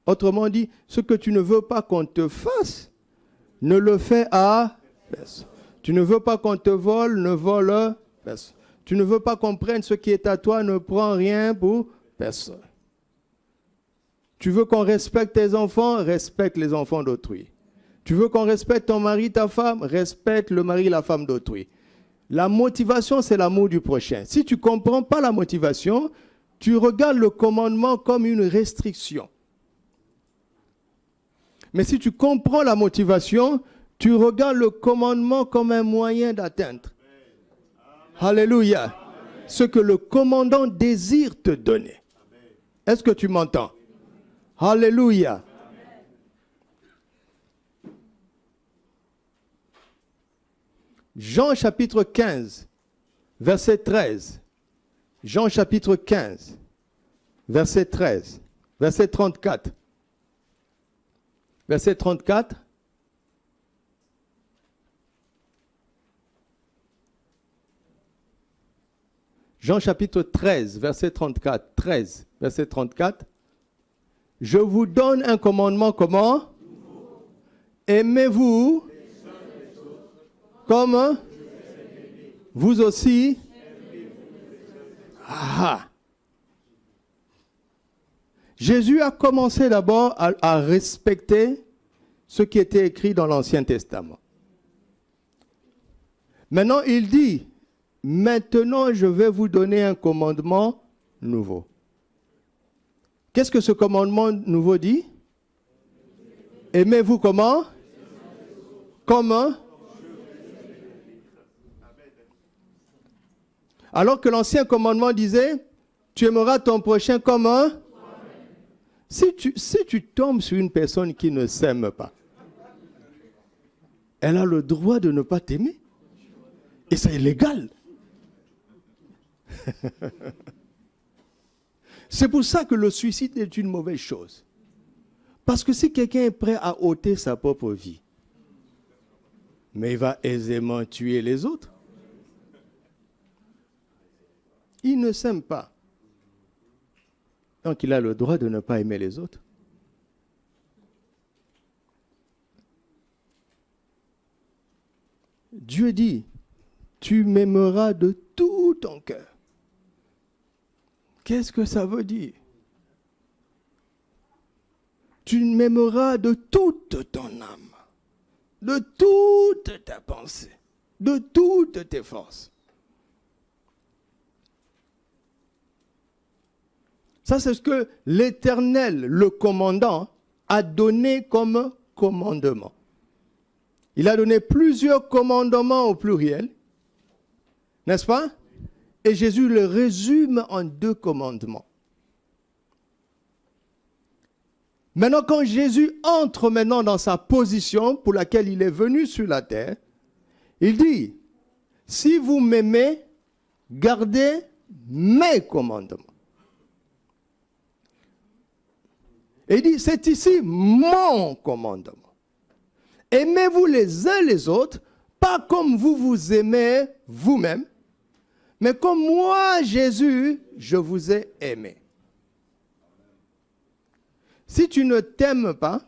B: Autrement dit, ce que tu ne veux pas qu'on te fasse, ne le fais à personne. Tu ne veux pas qu'on te vole, ne vole personne. Tu ne veux pas qu'on prenne ce qui est à toi, ne prends rien pour personne. Tu veux qu'on respecte tes enfants, respecte les enfants d'autrui. Tu veux qu'on respecte ton mari, ta femme, respecte le mari, la femme d'autrui. La motivation, c'est l'amour du prochain. Si tu ne comprends pas la motivation, tu regardes le commandement comme une restriction. Mais si tu comprends la motivation, tu regardes le commandement comme un moyen d'atteindre. Alléluia. Ce que le commandant désire te donner. Est-ce que tu m'entends? Alléluia. Jean chapitre 15, verset 13. Jean chapitre 15, verset 13, verset 34. Verset 34. Jean chapitre 13, verset 34. 13, verset 34. Je vous donne un commandement comment? Aimez-vous comme vous aussi. Ah. Jésus a commencé d'abord à respecter ce qui était écrit dans l'Ancien Testament. Maintenant, il dit, maintenant je vais vous donner un commandement nouveau. Qu'est-ce que ce commandement nouveau dit? Aimez-vous comment? Comment? Alors que l'ancien commandement disait, tu aimeras ton prochain comme un. Si tu tombes sur une personne qui ne s'aime pas, elle a le droit de ne pas t'aimer. Et c'est illégal. C'est pour ça que le suicide est une mauvaise chose. Parce que si quelqu'un est prêt à ôter sa propre vie, mais il va aisément tuer les autres. Il ne s'aime pas. Donc il a le droit de ne pas aimer les autres. Dieu dit, tu m'aimeras de tout ton cœur. Qu'est-ce que ça veut dire? Tu m'aimeras de toute ton âme, de toute ta pensée, de toutes tes forces. Ça, c'est ce que l'Éternel, le commandant, a donné comme commandement. Il a donné plusieurs commandements au pluriel, n'est-ce pas? Et Jésus le résume en 2 commandements. Maintenant, quand Jésus entre maintenant dans sa position pour laquelle il est venu sur la terre, il dit, si vous m'aimez, gardez mes commandements. Et il dit, c'est ici mon commandement. Aimez-vous les uns les autres, pas comme vous vous aimez vous-même, mais comme moi, Jésus, je vous ai aimé. Si tu ne t'aimes pas,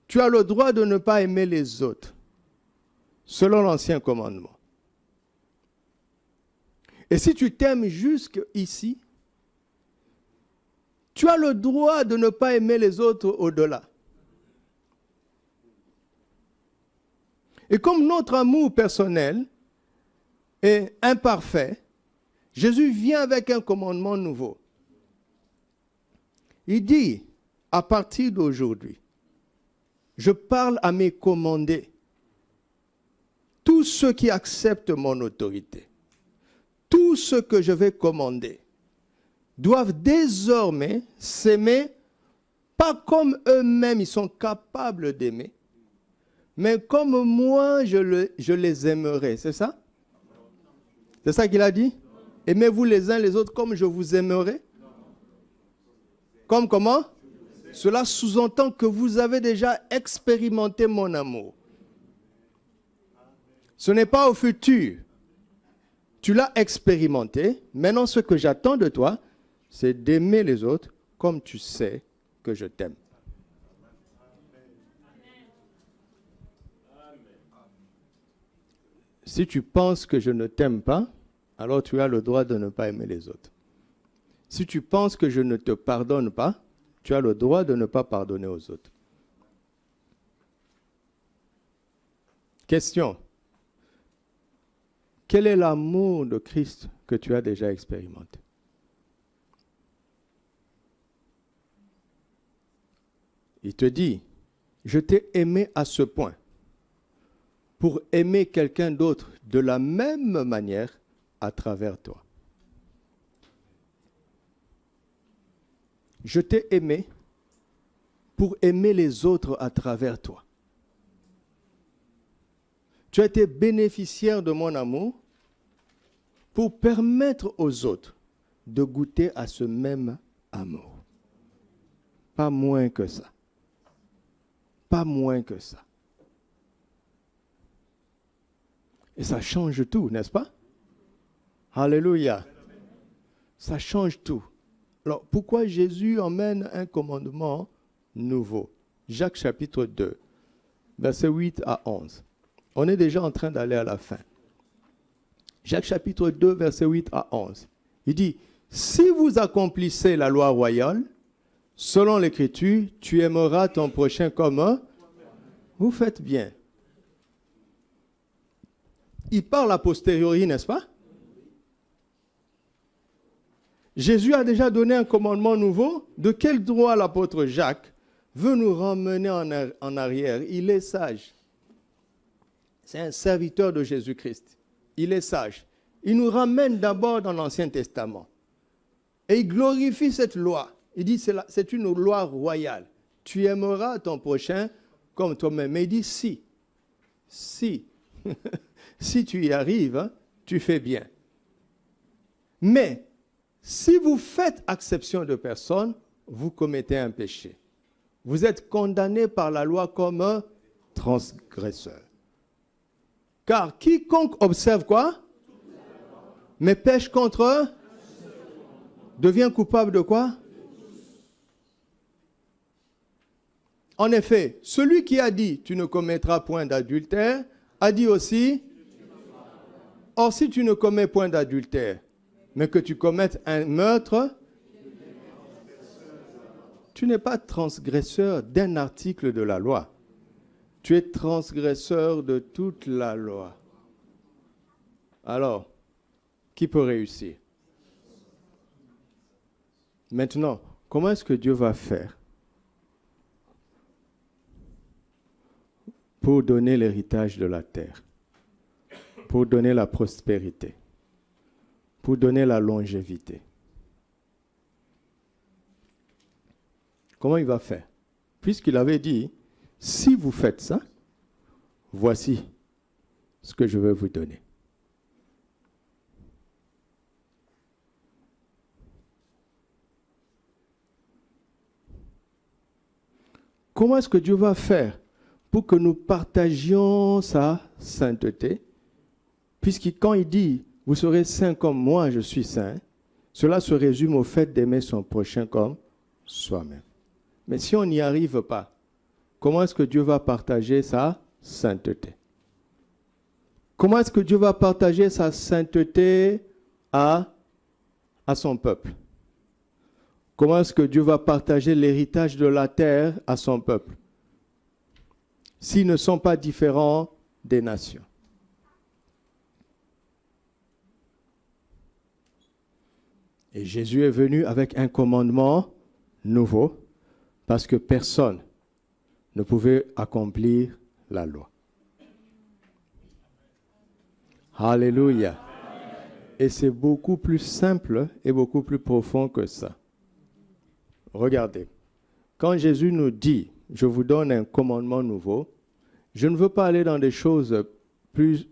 B: tu as le droit de ne pas aimer les autres, selon l'ancien commandement. Et si tu t'aimes jusqu'ici, tu as le droit de ne pas aimer les autres au-delà. Et comme notre amour personnel est imparfait, Jésus vient avec un commandement nouveau. Il dit, à partir d'aujourd'hui, je parle à mes commandés, tous ceux qui acceptent mon autorité, tous ceux que je vais commander, doivent désormais s'aimer, pas comme eux-mêmes ils sont capables d'aimer, mais comme moi je les aimerai. C'est ça? C'est ça qu'il a dit? Aimez-vous les uns les autres comme je vous aimerai? Comme comment? Cela sous-entend que vous avez déjà expérimenté mon amour. Ce n'est pas au futur. Tu l'as expérimenté. Maintenant, ce que j'attends de toi, c'est d'aimer les autres comme tu sais que je t'aime. si tu penses que je ne t'aime pas, alors tu as le droit de ne pas aimer les autres. Si tu penses que je ne te pardonne pas, tu as le droit de ne pas pardonner aux autres. Question. Quel est l'amour de Christ que tu as déjà expérimenté? Il te dit, je t'ai aimé à ce point pour aimer quelqu'un d'autre de la même manière à travers toi. Je t'ai aimé pour aimer les autres à travers toi. Tu as été bénéficiaire de mon amour pour permettre aux autres de goûter à ce même amour. Pas moins que ça. Pas moins que ça. Et ça change tout, n'est-ce pas? Alléluia. Ça change tout. Alors, pourquoi Jésus emmène un commandement nouveau? Jacques chapitre 2, versets 8 à 11. On est déjà en train d'aller à la fin. Jacques chapitre 2, versets 8 à 11. Il dit, si vous accomplissez la loi royale, selon l'Écriture, tu aimeras ton prochain comme un. Vous faites bien. Il parle a posteriori, n'est-ce pas? Jésus a déjà donné un commandement nouveau. De quel droit l'apôtre Jacques veut nous ramener en arrière? Il est sage. C'est un serviteur de Jésus-Christ. Il est sage. Il nous ramène d'abord dans l'Ancien Testament. Et il glorifie cette loi. Il dit c'est une loi royale. Tu aimeras ton prochain comme toi-même. Mais il dit si tu y arrives, hein, tu fais bien. Mais si vous faites exception de personne, vous commettez un péché. Vous êtes condamné par la loi comme un transgresseur. Car quiconque observe quoi? Mais pêche contre eux, devient coupable de quoi? En effet, celui qui a dit « tu ne commettras point d'adultère » a dit aussi « or si tu ne commets point d'adultère, mais que tu commettes un meurtre, tu n'es pas transgresseur d'un article de la loi. Tu es transgresseur de toute la loi. » Alors, qui peut réussir? Maintenant, comment est-ce que Dieu va faire pour donner l'héritage de la terre, pour donner la prospérité, pour donner la longévité? Comment il va faire? Puisqu'il avait dit, si vous faites ça, voici ce que je vais vous donner. Comment est-ce que Dieu va faire pour que nous partagions sa sainteté? Puisque quand il dit, vous serez saints comme moi, je suis saint, cela se résume au fait d'aimer son prochain comme soi-même. Mais si on n'y arrive pas, comment est-ce que Dieu va partager sa sainteté? Comment est-ce que Dieu va partager sa sainteté à son peuple? Comment est-ce que Dieu va partager l'héritage de la terre à son peuple s'ils ne sont pas différents des nations? Et Jésus est venu avec un commandement nouveau parce que personne ne pouvait accomplir la loi. Alléluia. Et c'est beaucoup plus simple et beaucoup plus profond que ça. Regardez, quand Jésus nous dit, je vous donne un commandement nouveau, je ne veux pas aller dans des choses plus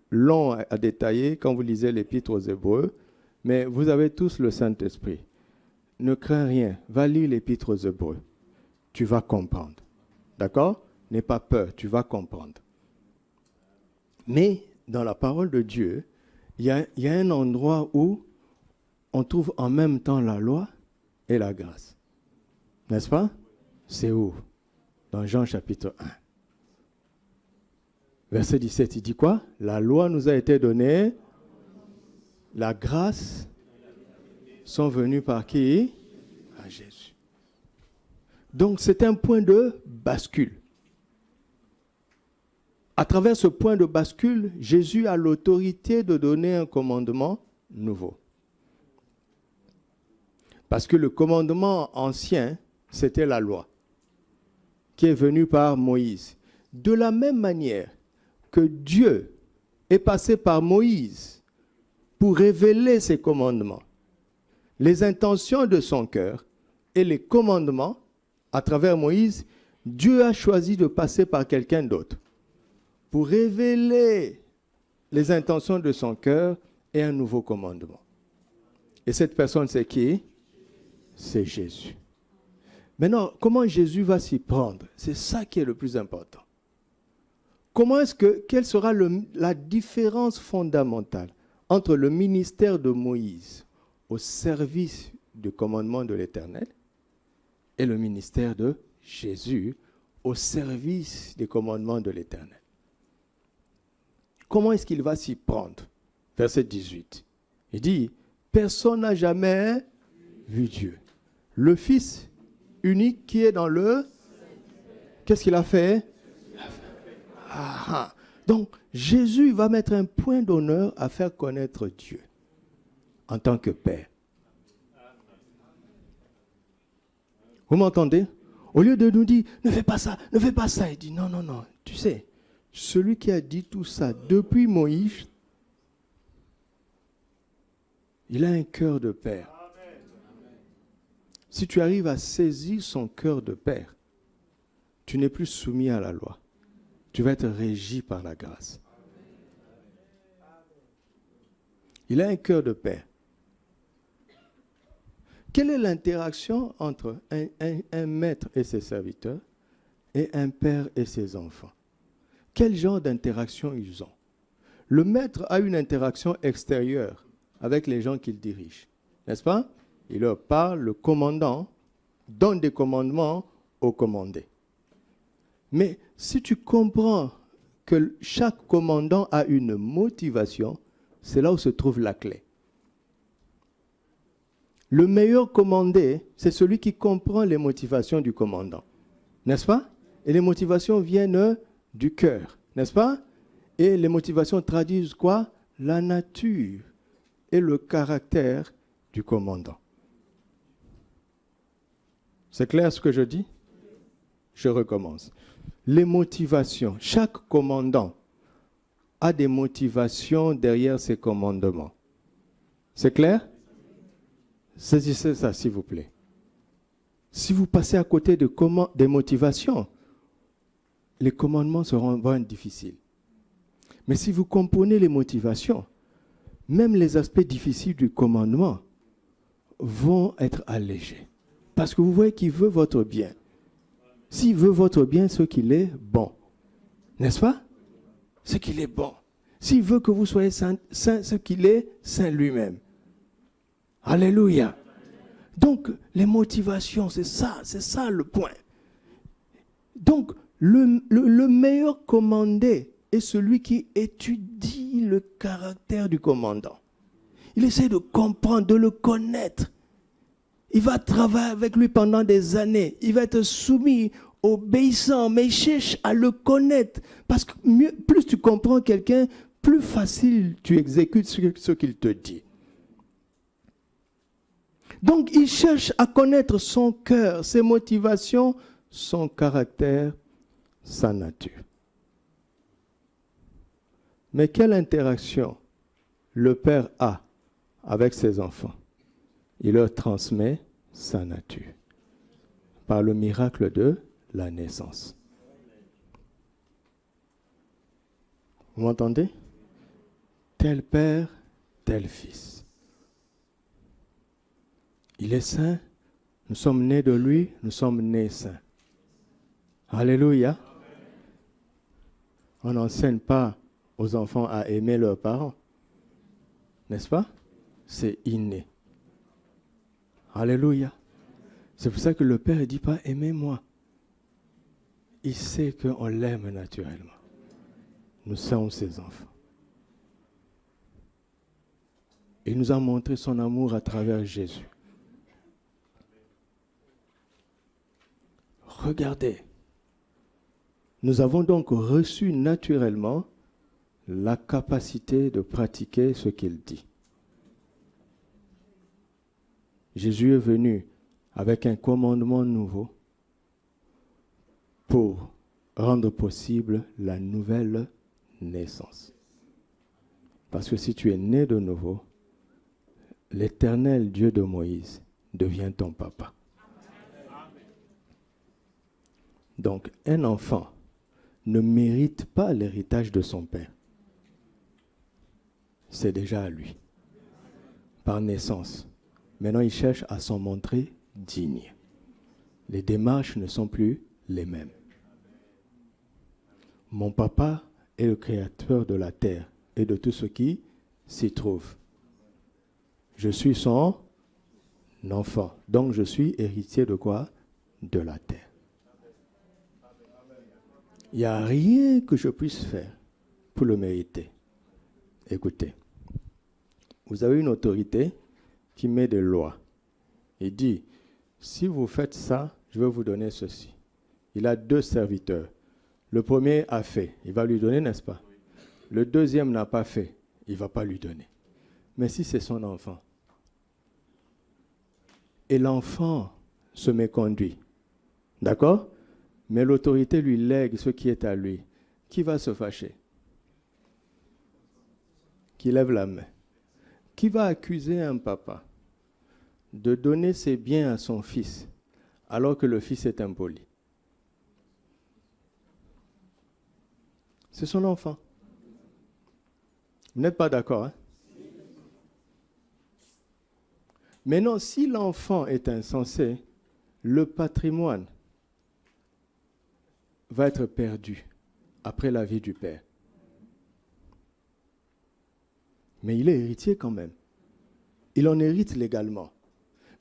B: longues à détailler quand vous lisez l'Épître aux Hébreux, mais vous avez tous le Saint-Esprit. Ne crains rien, va lire l'Épître aux Hébreux. Tu vas comprendre. D'accord? N'aie pas peur, tu vas comprendre. Mais dans la parole de Dieu, il y a un endroit où on trouve en même temps la loi et la grâce. N'est-ce pas? C'est où? Dans Jean chapitre 1. Verset 17, il dit quoi? La loi nous a été donnée, la grâce sont venues par qui? Par Jésus. Donc c'est un point de bascule. À travers ce point de bascule, Jésus a l'autorité de donner un commandement nouveau. Parce que le commandement ancien, c'était la loi, qui est venue par Moïse. De la même manière que Dieu est passé par Moïse pour révéler ses commandements, les intentions de son cœur et les commandements, à travers Moïse, Dieu a choisi de passer par quelqu'un d'autre pour révéler les intentions de son cœur et un nouveau commandement. Et cette personne, c'est qui? C'est Jésus. Maintenant, comment Jésus va s'y prendre? C'est ça qui est le plus important. Quelle sera la différence fondamentale entre le ministère de Moïse au service du commandement de l'Éternel et le ministère de Jésus au service des commandements de l'Éternel? Comment est-ce qu'il va s'y prendre? Verset 18. Il dit, personne n'a jamais vu Dieu. Le Fils unique qui est dans le... Qu'est-ce qu'il a fait? Donc, Jésus va mettre un point d'honneur à faire connaître Dieu en tant que Père. Vous m'entendez? Au lieu de nous dire, ne fais pas ça, il dit, non, tu sais, celui qui a dit tout ça depuis Moïse, il a un cœur de père. Si tu arrives à saisir son cœur de père, tu n'es plus soumis à la loi. Tu vas être régi par la grâce. Il a un cœur de père. Quelle est l'interaction entre un maître et ses serviteurs et un père et ses enfants? Quel genre d'interaction ils ont? Le maître a une interaction extérieure avec les gens qu'il dirige, n'est-ce pas? Il leur parle, le commandant donne des commandements aux commandés. Mais si tu comprends que chaque commandant a une motivation, c'est là où se trouve la clé. Le meilleur commandé, c'est celui qui comprend les motivations du commandant, n'est-ce pas? Et les motivations viennent du cœur, n'est-ce pas? Et les motivations traduisent quoi? La nature et le caractère du commandant. C'est clair ce que je dis? Je recommence. Les motivations. Chaque commandant a des motivations derrière ses commandements. C'est clair? Saisissez ça, s'il vous plaît. Si vous passez à côté des motivations, les commandements seront vraiment difficiles. Mais si vous comprenez les motivations, même les aspects difficiles du commandement vont être allégés. Parce que vous voyez qu'il veut votre bien. S'il veut votre bien, c'est qu'il est bon. N'est-ce pas? C'est qu'il est bon. S'il veut que vous soyez saint, c'est qu'il est saint lui-même. Alléluia. Donc, les motivations, c'est ça le point. Donc, le meilleur commandé est celui qui étudie le caractère du commandant. Il essaie de comprendre, de le connaître. Il va travailler avec lui pendant des années. Il va être soumis, obéissant, mais il cherche à le connaître. Parce que plus tu comprends quelqu'un, plus facile tu exécutes ce qu'il te dit. Donc, il cherche à connaître son cœur, ses motivations, son caractère, sa nature. Mais quelle interaction le Père a avec ses enfants? Il leur transmet sa nature par le miracle de la naissance. Vous m'entendez? Tel père, tel fils. Il est saint, nous sommes nés de lui, nous sommes nés saints. Alléluia. On n'enseigne pas aux enfants à aimer leurs parents, n'est-ce pas? C'est inné. Alléluia. C'est pour ça que le Père ne dit pas « aimez-moi ». Il sait qu'on l'aime naturellement. Nous sommes ses enfants. Il nous a montré son amour à travers Jésus. Regardez, nous avons donc reçu naturellement la capacité de pratiquer ce qu'il dit. Jésus est venu avec un commandement nouveau pour rendre possible la nouvelle naissance. Parce que si tu es né de nouveau, l'Éternel Dieu de Moïse devient ton papa. Donc, un enfant ne mérite pas l'héritage de son père. C'est déjà à lui, par naissance. Maintenant, il cherche à s'en montrer digne. Les démarches ne sont plus les mêmes. Mon papa est le créateur de la terre et de tout ce qui s'y trouve. Je suis son enfant. Donc, je suis héritier de quoi? De la terre. Il n'y a rien que je puisse faire pour le mériter. Écoutez, vous avez une autorité qui met des lois. Il dit, si vous faites ça, je vais vous donner ceci. Il a 2 serviteurs. Le premier a fait, il va lui donner, n'est-ce pas? Le deuxième n'a pas fait, il ne va pas lui donner. Mais si c'est son enfant, et l'enfant se méconduit, d'accord? Mais l'autorité lui lègue ce qui est à lui. Qui va se fâcher? Qui lève la main? Qui va accuser un papa de donner ses biens à son fils alors que le fils est impoli? C'est son enfant. Vous n'êtes pas d'accord, hein? Maintenant, si l'enfant est insensé, le patrimoine va être perdu après la vie du père. Mais il est héritier quand même. Il en hérite légalement.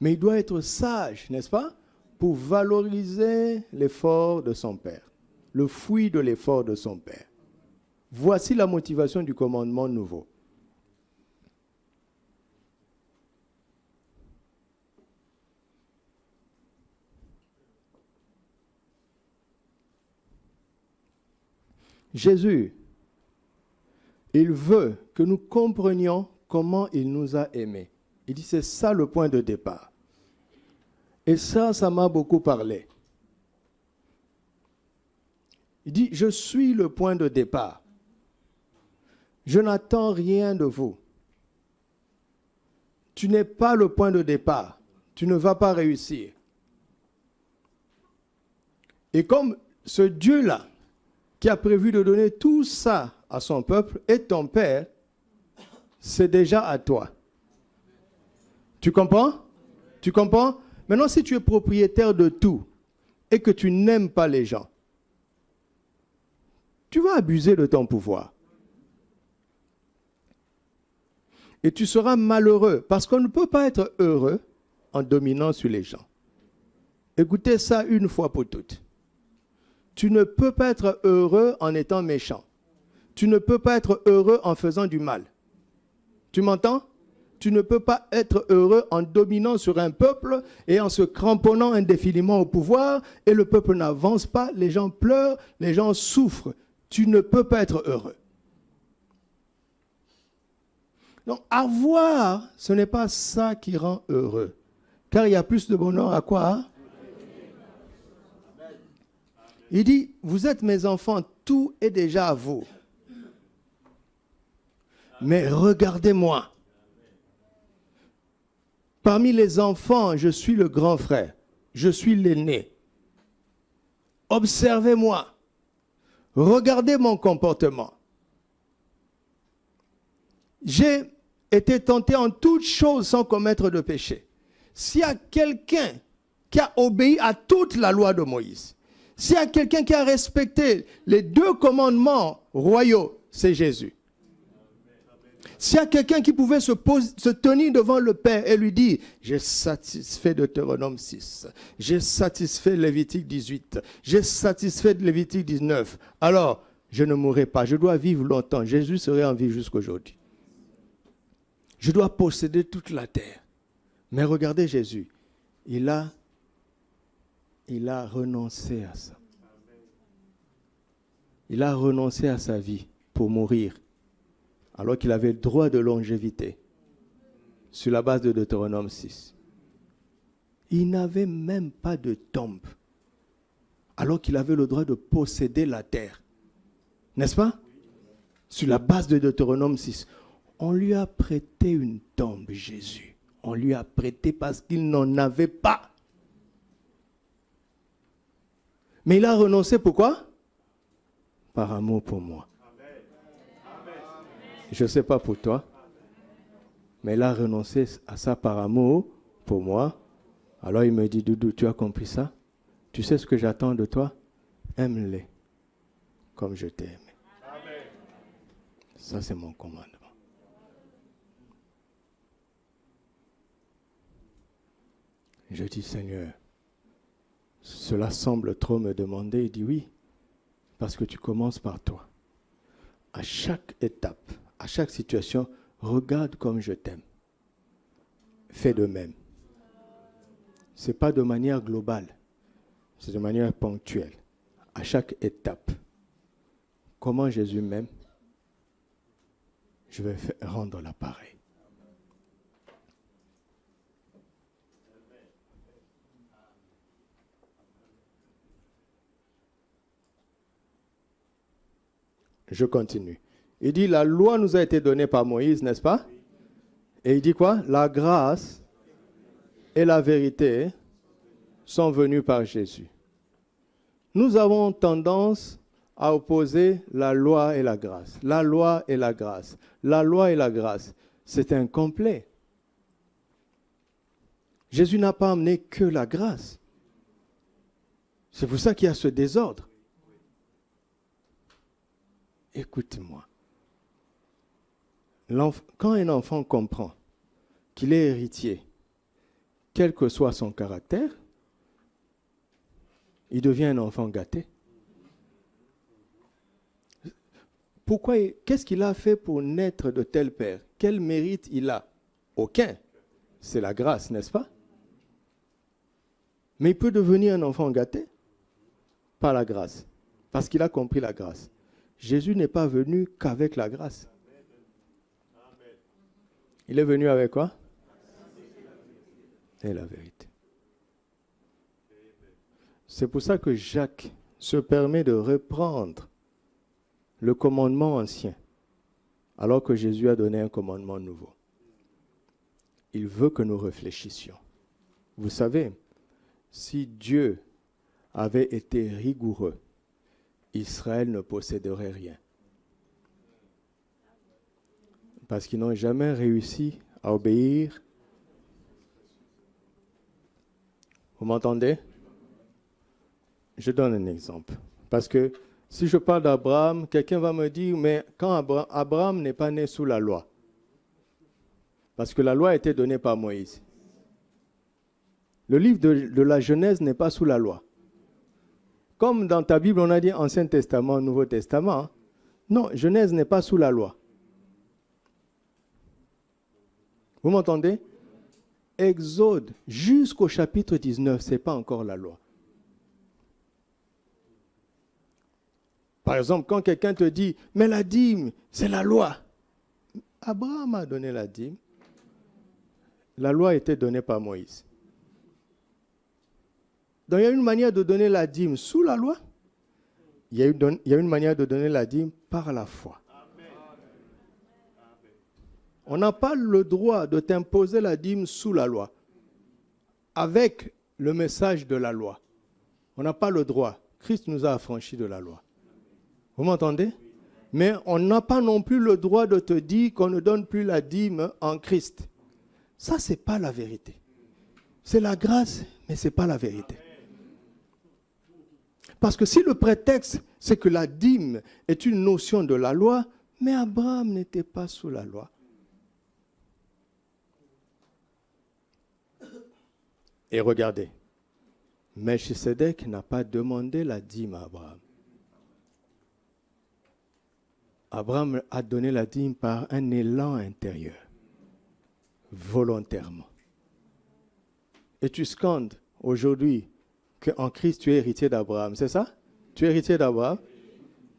B: Mais il doit être sage, n'est-ce pas, pour valoriser l'effort de son père, le fruit de l'effort de son père. Voici la motivation du commandement nouveau. Jésus, il veut que nous comprenions comment il nous a aimés. Il dit, c'est ça le point de départ. Et ça m'a beaucoup parlé. Il dit, je suis le point de départ. Je n'attends rien de vous. Tu n'es pas le point de départ. Tu ne vas pas réussir. Et comme ce Dieu-là, qui a prévu de donner tout ça à son peuple, et ton Père, c'est déjà à toi. Tu comprends? Tu comprends? Maintenant, si tu es propriétaire de tout et que tu n'aimes pas les gens, tu vas abuser de ton pouvoir. Et tu seras malheureux, parce qu'on ne peut pas être heureux en dominant sur les gens. Écoutez ça une fois pour toutes. Tu ne peux pas être heureux en étant méchant. Tu ne peux pas être heureux en faisant du mal. Tu m'entends? Tu ne peux pas être heureux en dominant sur un peuple et en se cramponnant indéfiniment au pouvoir, et le peuple n'avance pas, les gens pleurent, les gens souffrent. Tu ne peux pas être heureux. Donc, avoir, ce n'est pas ça qui rend heureux. Car il y a plus de bonheur à quoi? Hein? Il dit, vous êtes mes enfants, tout est déjà à vous. Mais regardez-moi. Parmi les enfants, je suis le grand frère. Je suis l'aîné. Observez-moi. Regardez mon comportement. J'ai été tenté en toutes choses sans commettre de péché. S'il y a quelqu'un qui a obéi à toute la loi de Moïse, s'il y a quelqu'un qui a respecté les 2 commandements royaux, c'est Jésus. S'il y a quelqu'un qui pouvait se tenir devant le Père et lui dire, j'ai satisfait Deutéronome 6, j'ai satisfait Lévitique 18, j'ai satisfait Lévitique 19. Alors, je ne mourrai pas. Je dois vivre longtemps. Jésus serait en vie jusqu'aujourd'hui. Je dois posséder toute la terre. Mais regardez Jésus. Il a renoncé à ça. Il a renoncé à sa vie pour mourir, alors qu'il avait le droit de longévité, sur la base de Deutéronome 6. Il n'avait même pas de tombe, alors qu'il avait le droit de posséder la terre. N'est-ce pas? Sur la base de Deutéronome 6. On lui a prêté une tombe, Jésus. On lui a prêté parce qu'il n'en avait pas. Mais il a renoncé, pourquoi? Par amour pour moi. Je ne sais pas pour toi, mais il a renoncé à ça par amour pour moi. Alors il me dit, Doudou, tu as compris ça? Tu sais ce que j'attends de toi? Aime-les comme je t'ai aimé. Ça, c'est mon commandement. Je dis, Seigneur, cela semble trop me demander. Il dit oui, parce que tu commences par toi. À chaque étape, à chaque situation, regarde comme je t'aime. Fais de même. Ce n'est pas de manière globale, c'est de manière ponctuelle. À chaque étape. Comment Jésus m'aime, je vais rendre l'appareil. Je continue. Il dit, la loi nous a été donnée par Moïse, n'est-ce pas? Et il dit quoi? La grâce et la vérité sont venues par Jésus. Nous avons tendance à opposer la loi et la grâce. La loi et la grâce. La loi et la grâce. C'est incomplet. Jésus n'a pas amené que la grâce. C'est pour ça qu'il y a ce désordre. Écoute-moi. Quand un enfant comprend qu'il est héritier, quel que soit son caractère, il devient un enfant gâté. Pourquoi? Qu'est-ce qu'il a fait pour naître de tel père? Quel mérite il a? Aucun. C'est la grâce, n'est-ce pas? Mais il peut devenir un enfant gâté par la grâce, parce qu'il a compris la grâce. Jésus n'est pas venu qu'avec la grâce. Il est venu avec quoi? Et la vérité. C'est pour ça que Jacques se permet de reprendre le commandement ancien, alors que Jésus a donné un commandement nouveau. Il veut que nous réfléchissions. Vous savez, si Dieu avait été rigoureux, Israël ne posséderait rien. Parce qu'ils n'ont jamais réussi à obéir. Vous m'entendez? Je donne un exemple. Parce que si je parle d'Abraham, quelqu'un va me dire, mais quand Abraham n'est pas né sous la loi, parce que la loi a été donnée par Moïse. Le livre de la Genèse n'est pas sous la loi. Comme dans ta Bible, on a dit Ancien Testament, Nouveau Testament. Hein? Non, Genèse n'est pas sous la loi. Vous m'entendez? Exode, jusqu'au chapitre 19, ce n'est pas encore la loi. Par exemple, quand quelqu'un te dit, mais la dîme, c'est la loi. Abraham a donné la dîme. La loi a été donnée par Moïse. Donc il y a une manière de donner la dîme sous la loi. Il y a une manière de donner la dîme par la foi. On n'a pas le droit de t'imposer la dîme sous la loi, avec le message de la loi. On n'a pas le droit. Christ nous a affranchis de la loi. Vous m'entendez? Mais on n'a pas non plus le droit de te dire qu'on ne donne plus la dîme en Christ. Ça, ce n'est pas la vérité. C'est la grâce, mais ce n'est pas la vérité. Parce que si le prétexte, c'est que la dîme est une notion de la loi, mais Abraham n'était pas sous la loi. Et regardez, Melchisédek n'a pas demandé la dîme à Abraham. Abraham a donné la dîme par un élan intérieur, volontairement. Et tu scandes aujourd'hui qu'en Christ, tu es héritier d'Abraham, c'est ça? Tu es héritier d'Abraham?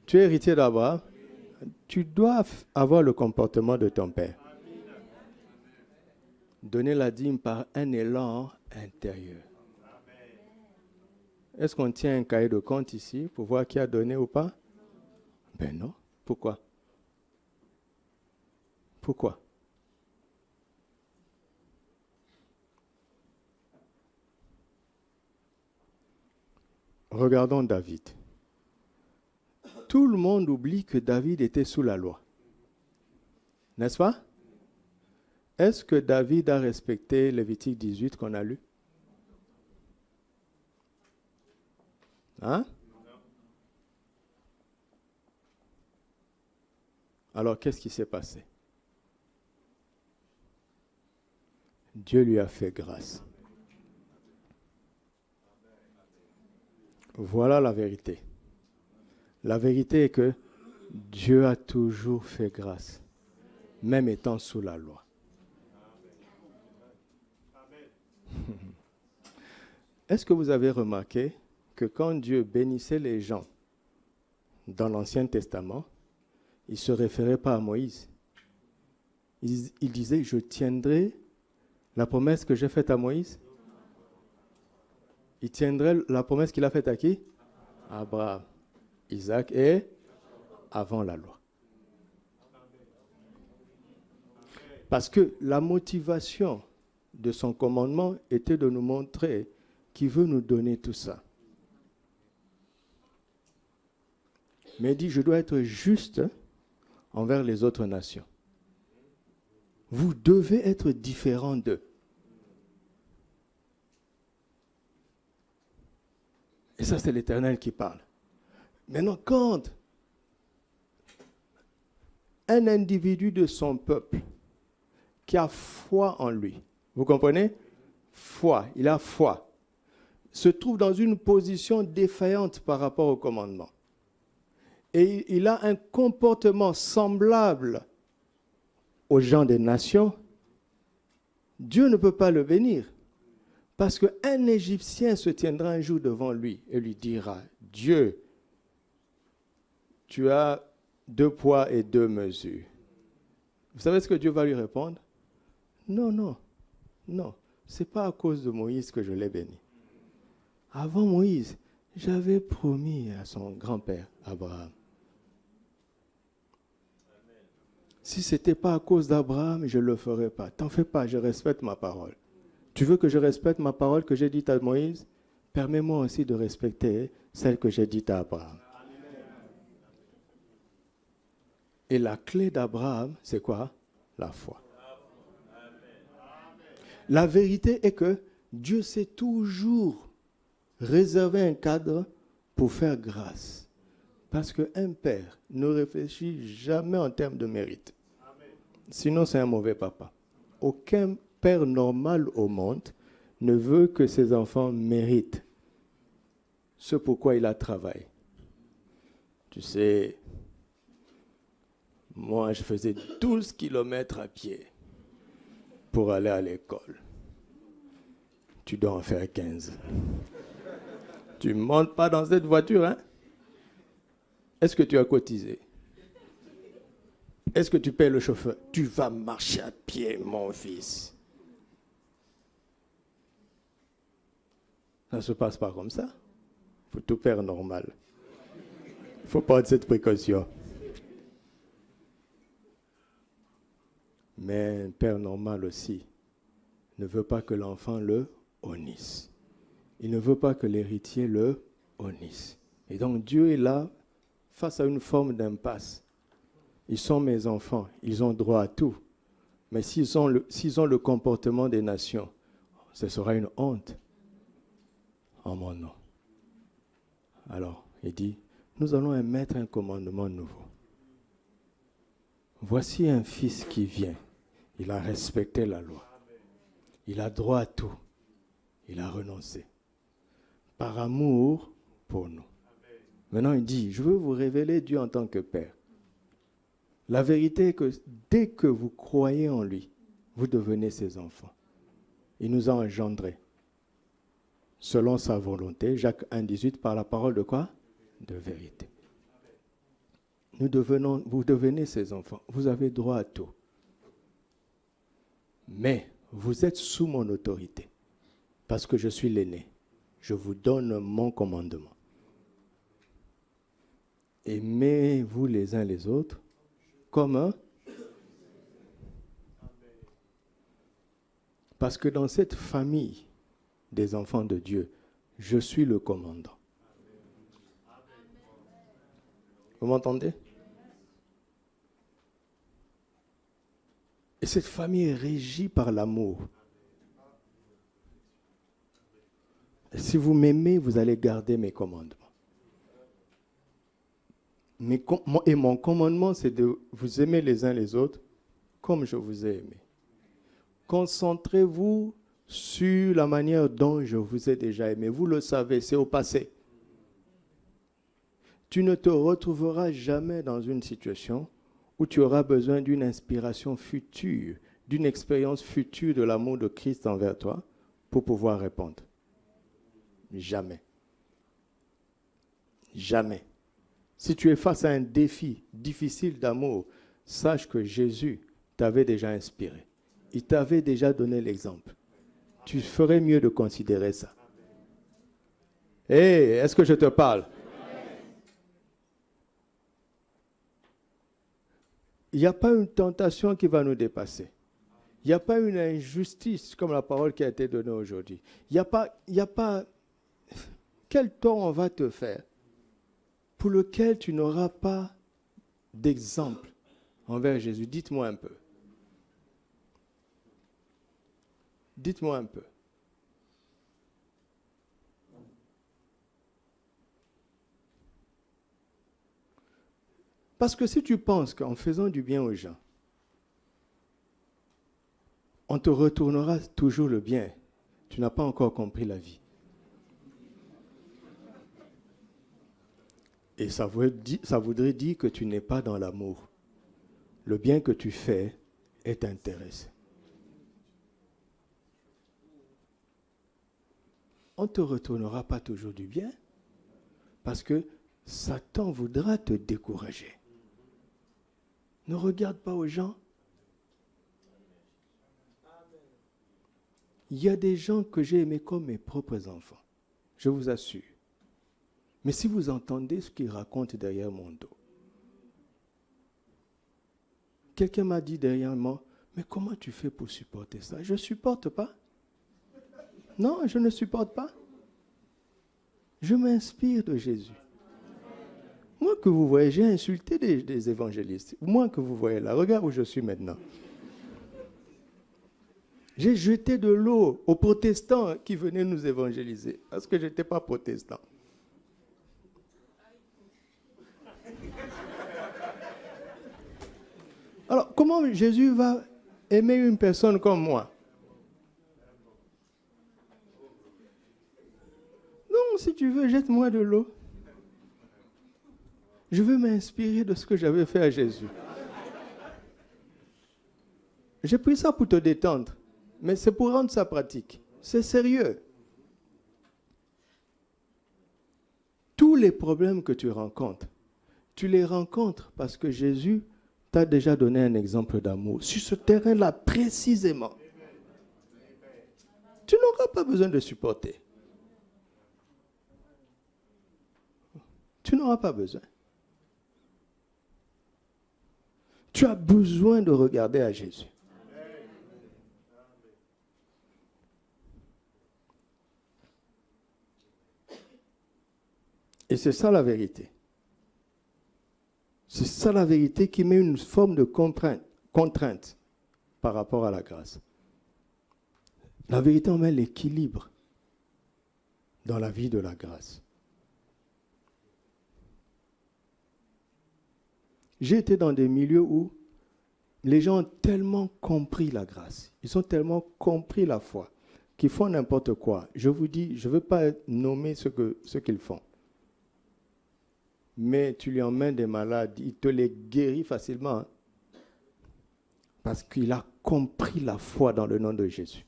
B: Tu es héritier d'Abraham? Tu dois avoir le comportement de ton père. Donner la dîme par un élan intérieur. Est-ce qu'on tient un cahier de compte ici pour voir qui a donné ou pas? Ben non. Pourquoi? Pourquoi? Regardons David. Tout le monde oublie que David était sous la loi. N'est-ce pas? Est-ce que David a respecté Lévitique 18 qu'on a lu? Hein? Alors, qu'est-ce qui s'est passé? Dieu lui a fait grâce. Voilà la vérité. La vérité est que Dieu a toujours fait grâce, même étant sous la loi. Est-ce que vous avez remarqué que quand Dieu bénissait les gens dans l'Ancien Testament, il ne se référait pas à Moïse. Il disait, je tiendrai la promesse que j'ai faite à Moïse. Il tiendrait la promesse qu'il a faite à qui? À Abraham, Isaac et avant la loi. Parce que la motivation de son commandement était de nous montrer qu'il veut nous donner tout ça. Mais il dit, je dois être juste envers les autres nations. Vous devez être différents d'eux. Et ça, c'est l'Éternel qui parle. Maintenant, quand un individu de son peuple qui a foi en lui, vous comprenez? Foi, il a foi, se trouve dans une position défaillante par rapport au commandement. Et il a un comportement semblable aux gens des nations, Dieu ne peut pas le bénir. Parce qu'un Égyptien se tiendra un jour devant lui et lui dira, Dieu, tu as 2 poids et 2 mesures. Vous savez ce que Dieu va lui répondre? Non, non, non, ce n'est pas à cause de Moïse que je l'ai béni. Avant Moïse, j'avais promis à son grand-père, Abraham. Si ce n'était pas à cause d'Abraham, je ne le ferais pas. T'en fais pas, je respecte ma parole. Tu veux que je respecte ma parole que j'ai dite à Moïse? Permets-moi aussi de respecter celle que j'ai dite à Abraham. Et la clé d'Abraham, c'est quoi? La foi. La vérité est que Dieu s'est toujours réservé un cadre pour faire grâce. Parce qu'un père ne réfléchit jamais en termes de mérite. Sinon, c'est un mauvais papa. Aucun père normal au monde ne veut que ses enfants méritent ce pourquoi il a travaillé. Tu sais, moi, je faisais 12 kilomètres à pied pour aller à l'école. Tu dois en faire 15. Tu ne montes pas dans cette voiture, hein? Est-ce que tu as cotisé? Est-ce que tu payes le chauffeur? Tu vas marcher à pied, mon fils. Ça ne se passe pas comme ça. Il faut tout faire normal. Il faut prendre cette précaution. Mais un père normal aussi ne veut pas que l'enfant le honnisse. Il ne veut pas que l'héritier le honnisse. Et donc Dieu est là face à une forme d'impasse. Ils sont mes enfants, ils ont droit à tout. Mais s'ils ont le comportement des nations, ce sera une honte en mon nom. Alors, il dit, nous allons émettre un commandement nouveau. Voici un fils qui vient. Il a respecté la loi. Il a droit à tout. Il a renoncé. Par amour pour nous. Maintenant, il dit, je veux vous révéler Dieu en tant que Père. La vérité est que dès que vous croyez en lui, vous devenez ses enfants. Il nous a engendrés selon sa volonté. Jacques 1,18, par la parole de quoi? De vérité. Vous devenez ses enfants. Vous avez droit à tout. Mais vous êtes sous mon autorité parce que je suis l'aîné. Je vous donne mon commandement. Aimez-vous les uns les autres comme un. Parce que dans cette famille des enfants de Dieu, je suis le commandant. Vous m'entendez? Et cette famille est régie par l'amour. Et si vous m'aimez, vous allez garder mes commandements. Et mon commandement, c'est de vous aimer les uns les autres comme je vous ai aimé. Concentrez-vous sur la manière dont je vous ai déjà aimé. Vous le savez, c'est au passé. Tu ne te retrouveras jamais dans une situation où tu auras besoin d'une inspiration future, d'une expérience future de l'amour de Christ envers toi pour pouvoir répondre. Jamais. Jamais. Si tu es face à un défi difficile d'amour, sache que Jésus t'avait déjà inspiré. Il t'avait déjà donné l'exemple. Tu ferais mieux de considérer ça. Hey, est-ce que je te parle? Il n'y a pas une tentation qui va nous dépasser. Il n'y a pas une injustice comme la parole qui a été donnée aujourd'hui. Il n'y a pas quel tort on va te faire pour lequel tu n'auras pas d'exemple envers Jésus. Dites-moi un peu. Dites-moi un peu. Parce que si tu penses qu'en faisant du bien aux gens, on te retournera toujours le bien, tu n'as pas encore compris la vie. Et ça voudrait dire que tu n'es pas dans l'amour. Le bien que tu fais est intéressé. On ne te retournera pas toujours du bien parce que Satan voudra te décourager. Ne regarde pas aux gens. Il y a des gens que j'ai aimés comme mes propres enfants, je vous assure. Mais si vous entendez ce qu'ils racontent derrière mon dos, quelqu'un m'a dit derrière moi, mais comment tu fais pour supporter ça? Je ne supporte pas. Non, je ne supporte pas. Je m'inspire de Jésus. Moi que vous voyez, j'ai insulté des évangélistes. Moi que vous voyez là, regarde où je suis maintenant. J'ai jeté de l'eau aux protestants qui venaient nous évangéliser, parce que je n'étais pas protestant. Alors, comment Jésus va aimer une personne comme moi? Non, si tu veux, jette-moi de l'eau. Je veux m'inspirer de ce que j'avais fait à Jésus. J'ai pris ça pour te détendre, mais c'est pour rendre ça pratique. C'est sérieux. Tous les problèmes que tu les rencontres parce que Jésus t'a déjà donné un exemple d'amour. Sur ce terrain-là, précisément. Tu n'auras pas besoin de supporter. Tu n'auras pas besoin. Tu as besoin de regarder à Jésus. Et c'est ça la vérité. C'est ça la vérité qui met une forme de contrainte par rapport à la grâce. La vérité, on met l'équilibre dans la vie de la grâce. J'ai été dans des milieux où les gens ont tellement compris la grâce, ils ont tellement compris la foi, qu'ils font n'importe quoi. Je vous dis, je ne veux pas nommer ce qu'ils font. Mais tu lui emmènes des malades, il te les guérit facilement. Parce qu'il a compris la foi dans le nom de Jésus.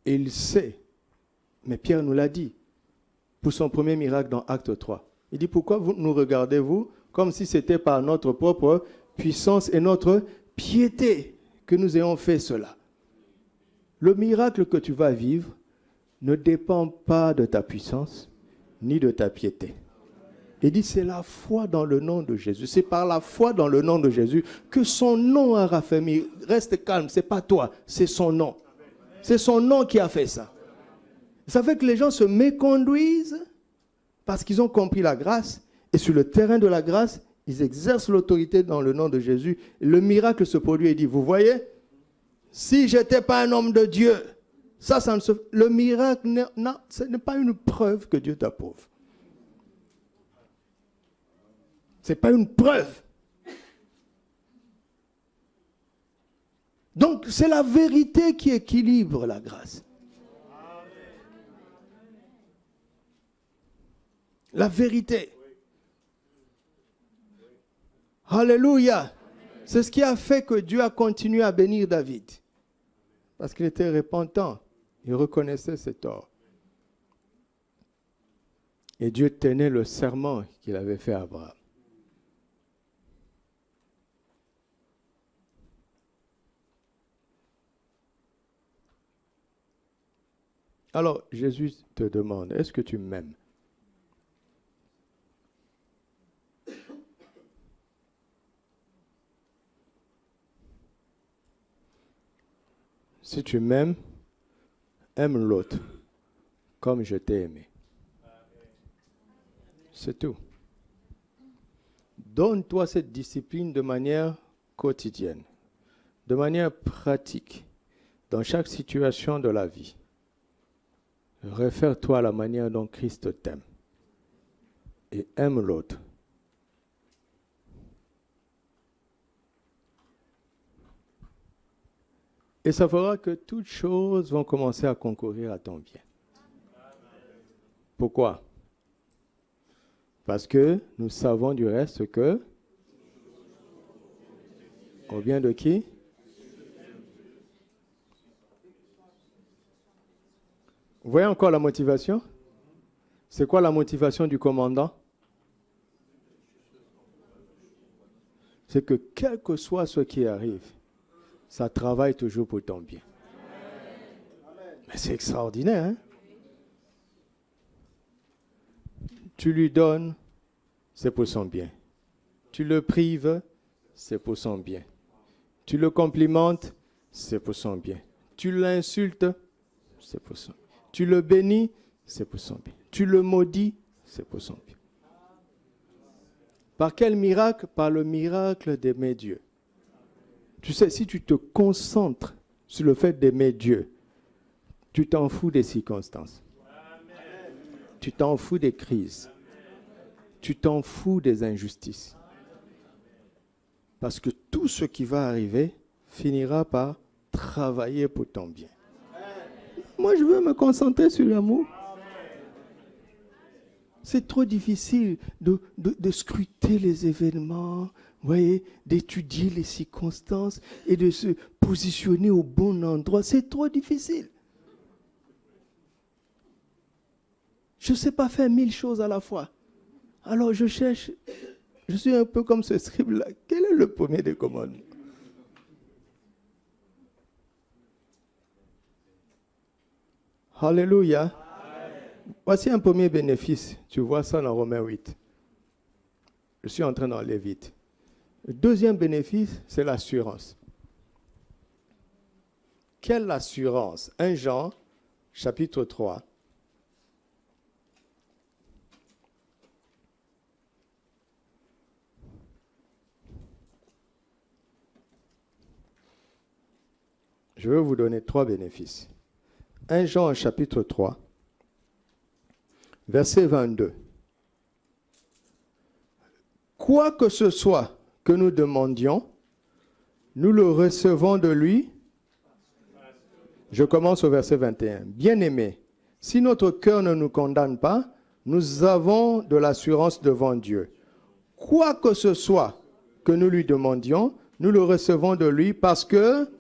B: Et il sait, mais Pierre nous l'a dit, pour son premier miracle dans Acte 3. Il dit, pourquoi vous nous regardez, vous, comme si c'était par notre propre puissance et notre piété que nous ayons fait cela. Le miracle que tu vas vivre ne dépend pas de ta puissance ni de ta piété. Il dit, c'est la foi dans le nom de Jésus. C'est par la foi dans le nom de Jésus que son nom a raffermi. Reste calme, ce n'est pas toi, c'est son nom. C'est son nom qui a fait ça. Ça fait que les gens se méconduisent parce qu'ils ont compris la grâce. Et sur le terrain de la grâce, ils exercent l'autorité dans le nom de Jésus. Le miracle se produit et dit, vous voyez, si je n'étais pas un homme de Dieu, le miracle, ce n'est pas une preuve que Dieu t'approuve. Ce n'est pas une preuve. Donc, c'est la vérité qui équilibre la grâce. La vérité. Alléluia. C'est ce qui a fait que Dieu a continué à bénir David. Parce qu'il était repentant. Il reconnaissait ses torts. Et Dieu tenait le serment qu'il avait fait à Abraham. Alors, Jésus te demande, est-ce que tu m'aimes? Si tu m'aimes, aime l'autre comme je t'ai aimé. C'est tout. Donne-toi cette discipline de manière quotidienne, de manière pratique, dans chaque situation de la vie. Réfère-toi à la manière dont Christ t'aime et aime l'autre. Et ça fera que toutes choses vont commencer à concourir à ton bien. Pourquoi? Parce que nous savons du reste que, au bien de qui? Vous voyez encore la motivation? C'est quoi la motivation du commandant? C'est que quel que soit ce qui arrive, ça travaille toujours pour ton bien. Mais c'est extraordinaire, hein? Tu lui donnes, c'est pour son bien. Tu le prives, c'est pour son bien. Tu le complimentes, c'est pour son bien. Tu l'insultes, c'est pour son bien. Tu le bénis, c'est pour son bien. Tu le maudis, c'est pour son bien. Par quel miracle? Par le miracle d'aimer Dieu. Tu sais, si tu te concentres sur le fait d'aimer Dieu, tu t'en fous des circonstances. Tu t'en fous des crises. Tu t'en fous des injustices. Parce que tout ce qui va arriver finira par travailler pour ton bien. Moi, je veux me concentrer sur l'amour. C'est trop difficile de scruter les événements, voyez, d'étudier les circonstances et de se positionner au bon endroit. C'est trop difficile. Je ne sais pas faire 1000 choses à la fois. Alors je cherche, je suis un peu comme ce scribe-là. Quel est le premier des commandements? Alléluia. Voici un premier bénéfice. Tu vois ça dans Romains 8. Je suis en train d'aller vite. Le deuxième bénéfice, c'est l'assurance. Quelle assurance? 1 Jean, chapitre 3. Je vais vous donner 3 bénéfices. 1 Jean, chapitre 3, verset 22. Quoi que ce soit que nous demandions, nous le recevons de lui. Je commence au verset 21. Bien-aimés, si notre cœur ne nous condamne pas, nous avons de l'assurance devant Dieu. Quoi que ce soit que nous lui demandions, nous le recevons de lui parce que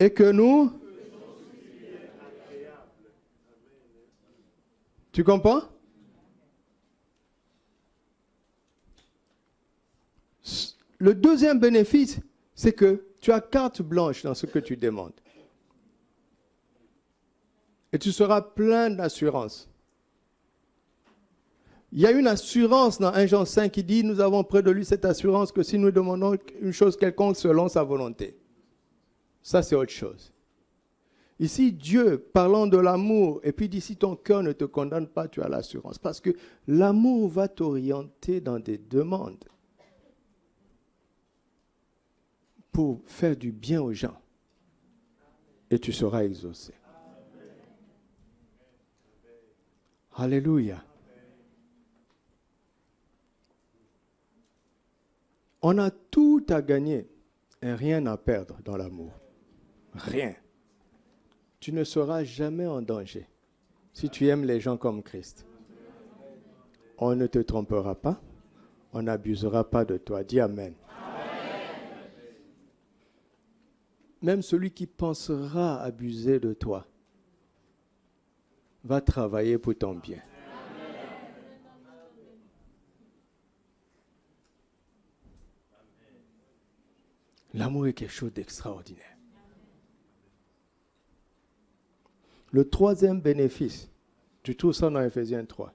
B: et que nous... Tu comprends? Le deuxième bénéfice, c'est que tu as carte blanche dans ce que tu demandes. Et tu seras plein d'assurance. Il y a une assurance dans 1 Jean 5 qui dit, nous avons près de lui cette assurance que si nous demandons une chose quelconque selon sa volonté. Ça, c'est autre chose. Ici, Dieu, parlant de l'amour, et puis dit, si ton cœur ne te condamne pas, tu as l'assurance. Parce que l'amour va t'orienter dans des demandes pour faire du bien aux gens. Et tu seras exaucé. Alléluia. On a tout à gagner et rien à perdre dans l'amour. Rien. Tu ne seras jamais en danger si tu aimes les gens comme Christ. On ne te trompera pas, on n'abusera pas de toi. Dis Amen. Même celui qui pensera abuser de toi va travailler pour ton bien. L'amour est quelque chose d'extraordinaire. Le troisième bénéfice, tu trouves ça dans Ephésiens 3.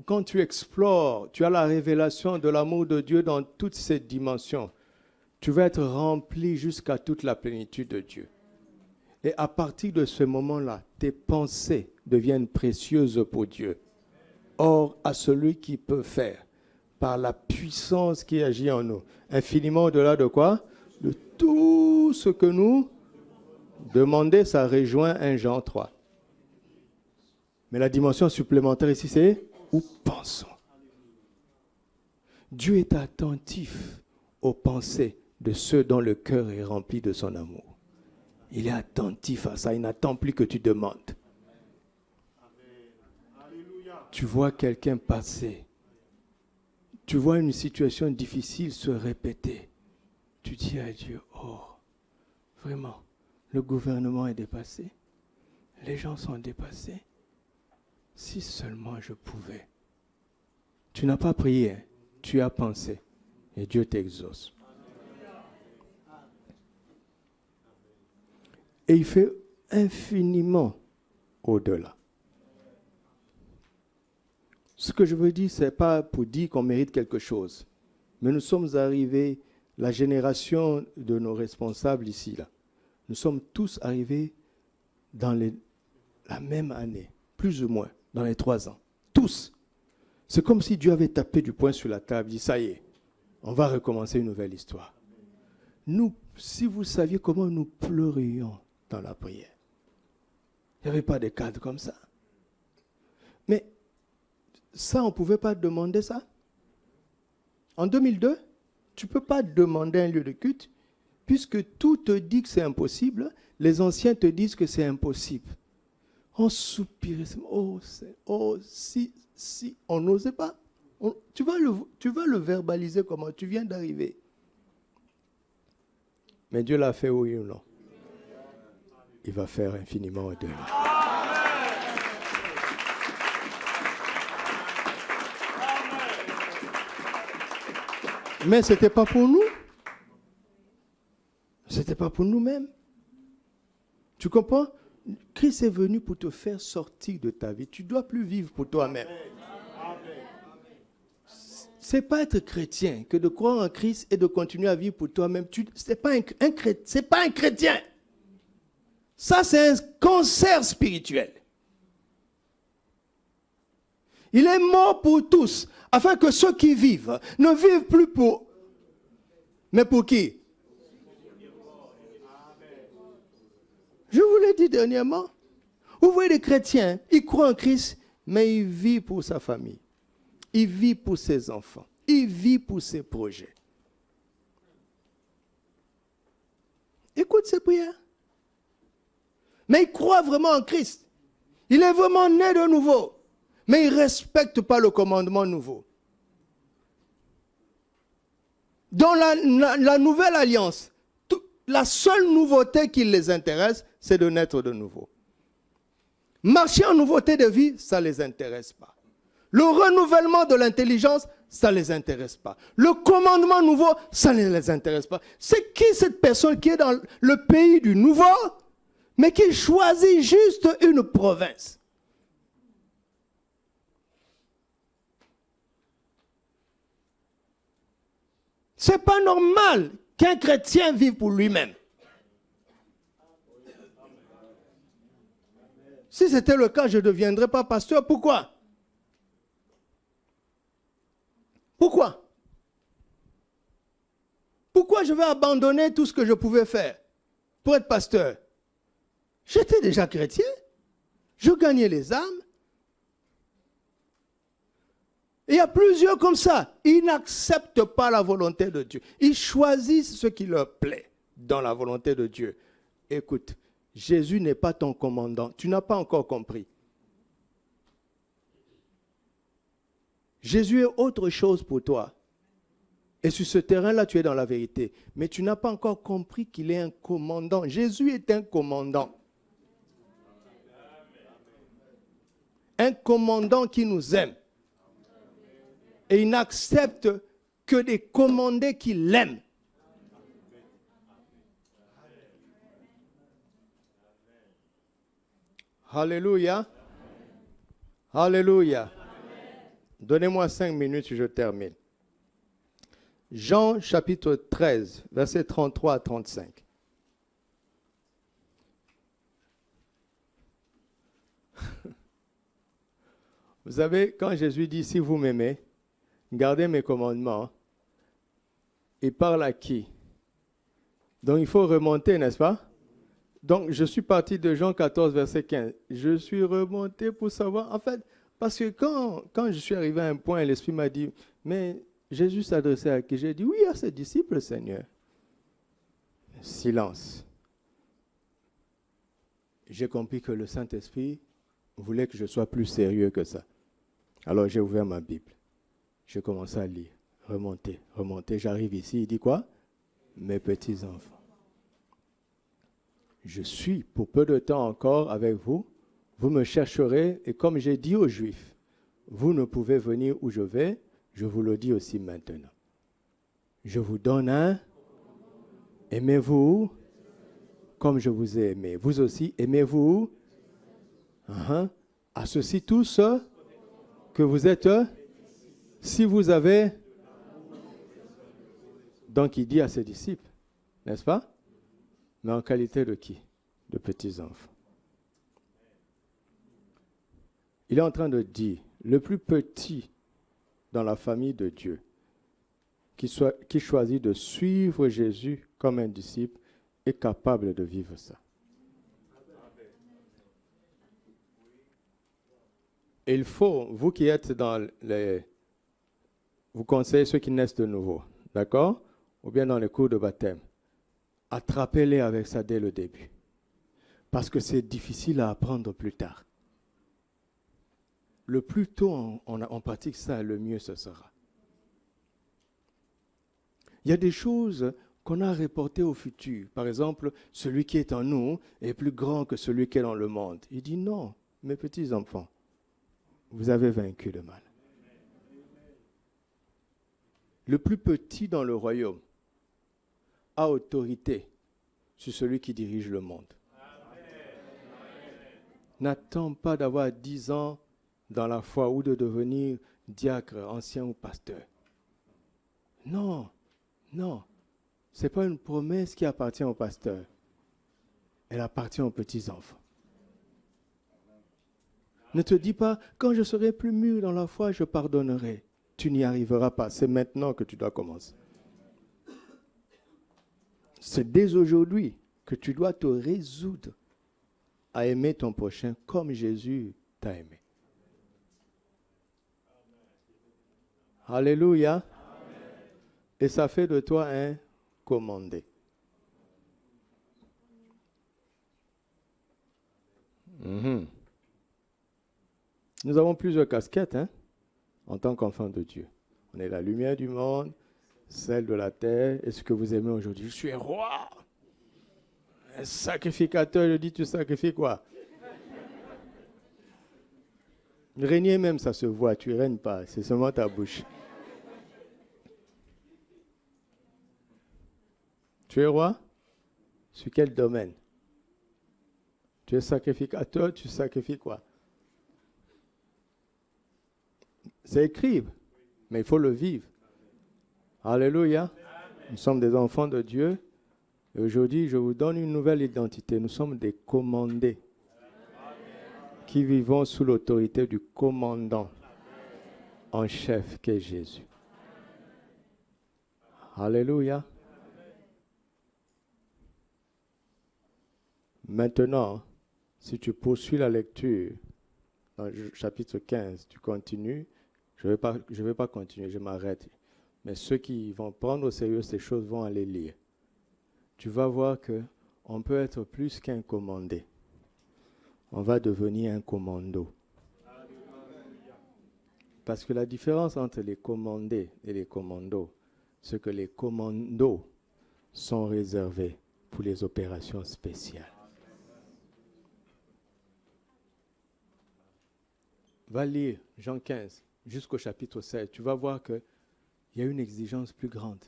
B: Quand tu explores, tu as la révélation de l'amour de Dieu dans toutes ses dimensions. Tu vas être rempli jusqu'à toute la plénitude de Dieu. Et à partir de ce moment-là, tes pensées deviennent précieuses pour Dieu. Or, à celui qui peut faire, par la puissance qui agit en nous, infiniment au-delà de quoi? De tout ce que nous demandons, ça rejoint 1 Jean 3. Mais la dimension supplémentaire ici, c'est où pensons. Dieu est attentif aux pensées de ceux dont le cœur est rempli de son amour. Il est attentif à ça, il n'attend plus que tu demandes. Tu vois quelqu'un passer, tu vois une situation difficile se répéter. Tu dis à Dieu, oh, vraiment, le gouvernement est dépassé, les gens sont dépassés. Si seulement je pouvais. Tu n'as pas prié, tu as pensé, et Dieu t'exauce. Et il fait infiniment au-delà. Ce que je veux dire, ce n'est pas pour dire qu'on mérite quelque chose. Mais nous sommes arrivés, la génération de nos responsables ici, là, nous sommes tous arrivés dans la même année, plus ou moins, dans les 3 ans. Tous. C'est comme si Dieu avait tapé du poing sur la table, dit, ça y est, on va recommencer une nouvelle histoire. Nous, si vous saviez comment nous pleurions dans la prière. Il n'y avait pas de cadre comme ça. Mais ça, on ne pouvait pas demander ça. En 2002, tu ne peux pas demander un lieu de culte, puisque tout te dit que c'est impossible, les anciens te disent que c'est impossible. On soupirait, si, on n'osait pas. Tu vas le verbaliser comment? Tu viens d'arriver. Mais Dieu l'a fait, oui ou non? Il va faire infiniment au-delà. Mais ce n'était pas pour nous. Ce n'était pas pour nous-mêmes. Tu comprends? Christ est venu pour te faire sortir de ta vie. Tu ne dois plus vivre pour toi-même. Ce n'est pas être chrétien que de croire en Christ et de continuer à vivre pour toi-même. Ce n'est pas un chrétien. Ça, c'est un cancer spirituel. Il est mort pour tous, afin que ceux qui vivent ne vivent plus pour... Mais pour qui? Je vous l'ai dit dernièrement. Vous voyez les chrétiens, ils croient en Christ, mais ils vivent pour sa famille. Ils vivent pour ses enfants. Ils vivent pour ses projets. Écoute ces prières. Mais il croit vraiment en Christ. Il est vraiment né de nouveau. Mais il ne respecte pas le commandement nouveau. Dans la nouvelle alliance, la seule nouveauté qui les intéresse, c'est de naître de nouveau. Marcher en nouveauté de vie, ça ne les intéresse pas. Le renouvellement de l'intelligence, ça ne les intéresse pas. Le commandement nouveau, ça ne les intéresse pas. C'est qui cette personne qui est dans le pays du nouveau, mais qui choisit juste une province? C'est pas normal qu'un chrétien vive pour lui-même. Si c'était le cas, je ne deviendrais pas pasteur. Pourquoi? Pourquoi? Pourquoi je vais abandonner tout ce que je pouvais faire pour être pasteur? J'étais déjà chrétien. Je gagnais les âmes. Il y a plusieurs comme ça. Ils n'acceptent pas la volonté de Dieu. Ils choisissent ce qui leur plaît dans la volonté de Dieu. Écoute, Jésus n'est pas ton commandant. Tu n'as pas encore compris. Jésus est autre chose pour toi. Et sur ce terrain-là, tu es dans la vérité. Mais tu n'as pas encore compris qu'il est un commandant. Jésus est un commandant. Un commandant qui nous aime. Et il n'accepte que des commandés qui l'aiment. Alléluia. Alléluia. Donnez-moi 5 minutes, je termine. Jean chapitre 13, versets 33 à 35. Vous savez, quand Jésus dit, si vous m'aimez, gardez mes commandements, il parle à qui? Donc il faut remonter, n'est-ce pas? Donc je suis parti de Jean 14, verset 15. Je suis remonté pour savoir, en fait, parce que quand je suis arrivé à un point, l'Esprit m'a dit, mais Jésus s'adressait à qui? J'ai dit, oui, à ses disciples, Seigneur. Silence. J'ai compris que le Saint-Esprit voulait que je sois plus sérieux que ça. Alors j'ai ouvert ma Bible. J'ai commencé à lire, remonter. J'arrive ici, il dit quoi? Mes petits-enfants. Je suis pour peu de temps encore avec vous. Vous me chercherez et comme j'ai dit aux Juifs, vous ne pouvez venir où je vais, je vous le dis aussi maintenant. Je vous donne un, aimez-vous comme je vous ai aimé. Vous aussi, aimez-vous. À ceux-ci tous que vous êtes, si vous avez, donc il dit à ses disciples, n'est-ce pas? Mais en qualité de qui? De petits-enfants. Il est en train de dire, le plus petit dans la famille de Dieu, qui choisit de suivre Jésus comme un disciple, est capable de vivre ça. Et il faut, vous qui êtes dans les... Vous conseillez ceux qui naissent de nouveau, d'accord? Ou bien dans les cours de baptême. Attrapez-les avec ça dès le début. Parce que c'est difficile à apprendre plus tard. Le plus tôt on pratique ça, le mieux ce sera. Il y a des choses qu'on a reportées au futur. Par exemple, celui qui est en nous est plus grand que celui qui est dans le monde. Il dit non, mes petits enfants, vous avez vaincu le mal. Le plus petit dans le royaume a autorité sur celui qui dirige le monde. N'attends pas d'avoir 10 ans dans la foi ou de devenir diacre, ancien ou pasteur. Non, non. Ce n'est pas une promesse qui appartient au pasteur. Elle appartient aux petits-enfants. Ne te dis pas, quand je serai plus mûr dans la foi, je pardonnerai. Tu n'y arriveras pas. C'est maintenant que tu dois commencer. C'est dès aujourd'hui que tu dois te résoudre à aimer ton prochain comme Jésus t'a aimé. Alléluia. Amen. Et ça fait de toi un commandé. Nous avons plusieurs casquettes en tant qu'enfants de Dieu. On est la lumière du monde, celle de la terre et ce que vous aimez aujourd'hui. Je suis un roi, un sacrificateur. Je dis, tu sacrifies quoi? Régner même, ça se voit, tu ne règnes pas, c'est seulement ta bouche. Tu es roi? Sur quel domaine? Tu es sacrificateur, tu sacrifies quoi? C'est écrit, mais il faut le vivre. Alléluia. Nous sommes des enfants de Dieu. Et aujourd'hui, je vous donne une nouvelle identité. Nous sommes des commandés qui vivons sous l'autorité du commandant en chef qui est Jésus. Alléluia. Maintenant, si tu poursuis la lecture, dans le chapitre 15, tu continues. Je ne vais pas continuer, je m'arrête. Mais ceux qui vont prendre au sérieux ces choses vont aller lire. Tu vas voir qu'on peut être plus qu'un commandé. On va devenir un commando. Parce que la différence entre les commandés et les commandos, c'est que les commandos sont réservés pour les opérations spéciales. Va lire Jean 15 jusqu'au chapitre 16. Tu vas voir qu'il y a une exigence plus grande.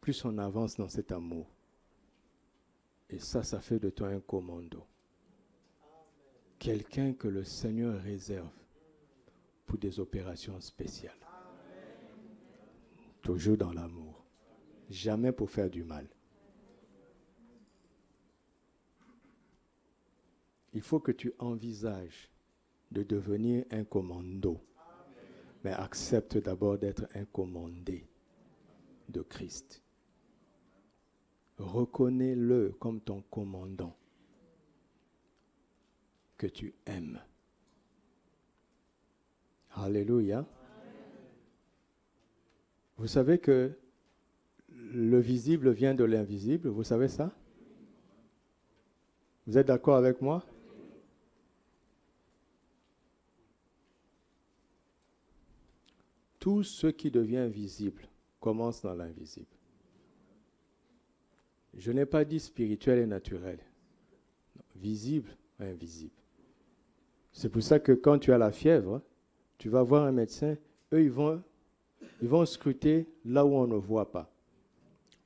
B: Plus on avance dans cet amour. Et ça fait de toi un commando. Quelqu'un que le Seigneur réserve pour des opérations spéciales. Toujours dans l'amour. Jamais pour faire du mal. Il faut que tu envisages de devenir un commando. Mais accepte d'abord d'être un commandé de Christ. Reconnais-le comme ton commandant que tu aimes. Alléluia. Vous savez que le visible vient de l'invisible, vous savez ça? Vous êtes d'accord avec moi? Tout ce qui devient visible commence dans l'invisible. Je n'ai pas dit spirituel et naturel. Non, visible et invisible. C'est pour ça que quand tu as la fièvre, tu vas voir un médecin, eux ils vont scruter là où on ne voit pas.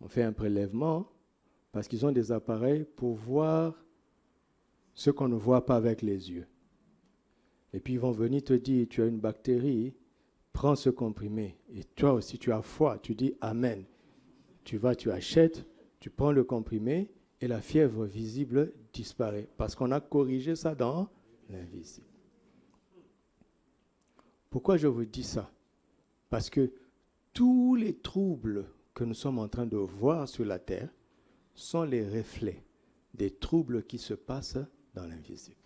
B: On fait un prélèvement parce qu'ils ont des appareils pour voir ce qu'on ne voit pas avec les yeux. Et puis ils vont venir te dire, tu as une bactérie, prends ce comprimé. Et toi aussi, tu as foi. Tu dis Amen. Tu vas, tu achètes, tu prends le comprimé et la fièvre visible disparaît. Parce qu'on a corrigé ça dans l'invisible. Pourquoi je vous dis ça? Parce que tous les troubles que nous sommes en train de voir sur la terre sont les reflets des troubles qui se passent dans l'invisible.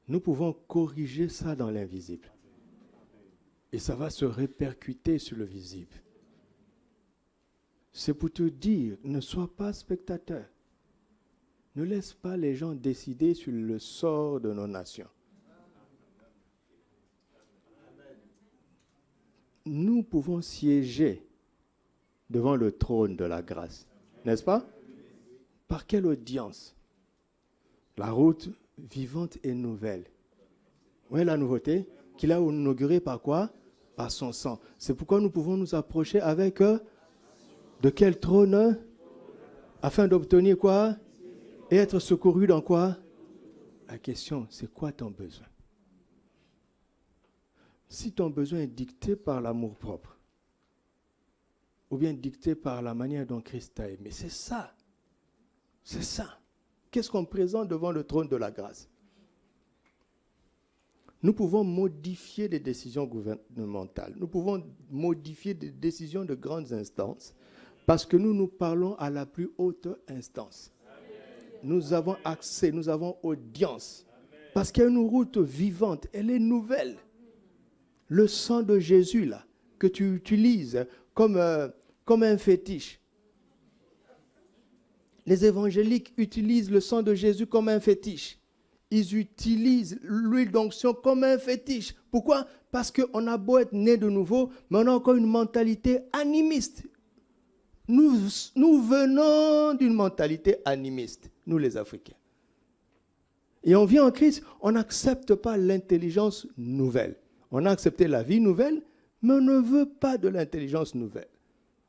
B: Nous pouvons corriger ça dans l'invisible. Et ça va se répercuter sur le visible. C'est pour te dire, ne sois pas spectateur. Ne laisse pas les gens décider sur le sort de nos nations. Nous pouvons siéger devant le trône de la grâce. N'est-ce pas? Par quelle audience? La route vivante et nouvelle. Oui, la nouveauté qu'il a inaugurée par quoi? Par son sang. C'est pourquoi nous pouvons nous approcher avec de quel trône? Afin d'obtenir quoi? Et être secouru dans quoi? La question, c'est quoi ton besoin? Si ton besoin est dicté par l'amour-propre, ou bien dicté par la manière dont Christ t'a aimé, c'est ça. C'est ça. Qu'est-ce qu'on présente devant le trône de la grâce? Nous pouvons modifier des décisions gouvernementales. Nous pouvons modifier des décisions de grandes instances parce que nous parlons à la plus haute instance. Nous avons accès, nous avons audience. Parce qu'il y a une route vivante, elle est nouvelle. Le sang de Jésus, là, que tu utilises comme un fétiche. Les évangéliques utilisent le sang de Jésus comme un fétiche. Ils utilisent l'huile d'onction comme un fétiche. Pourquoi? parce qu'on a beau être né de nouveau, mais on a encore une mentalité animiste. Nous venons d'une mentalité animiste, nous les Africains. Et on vient en Christ, on n'accepte pas l'intelligence nouvelle. On a accepté la vie nouvelle, mais on ne veut pas de l'intelligence nouvelle.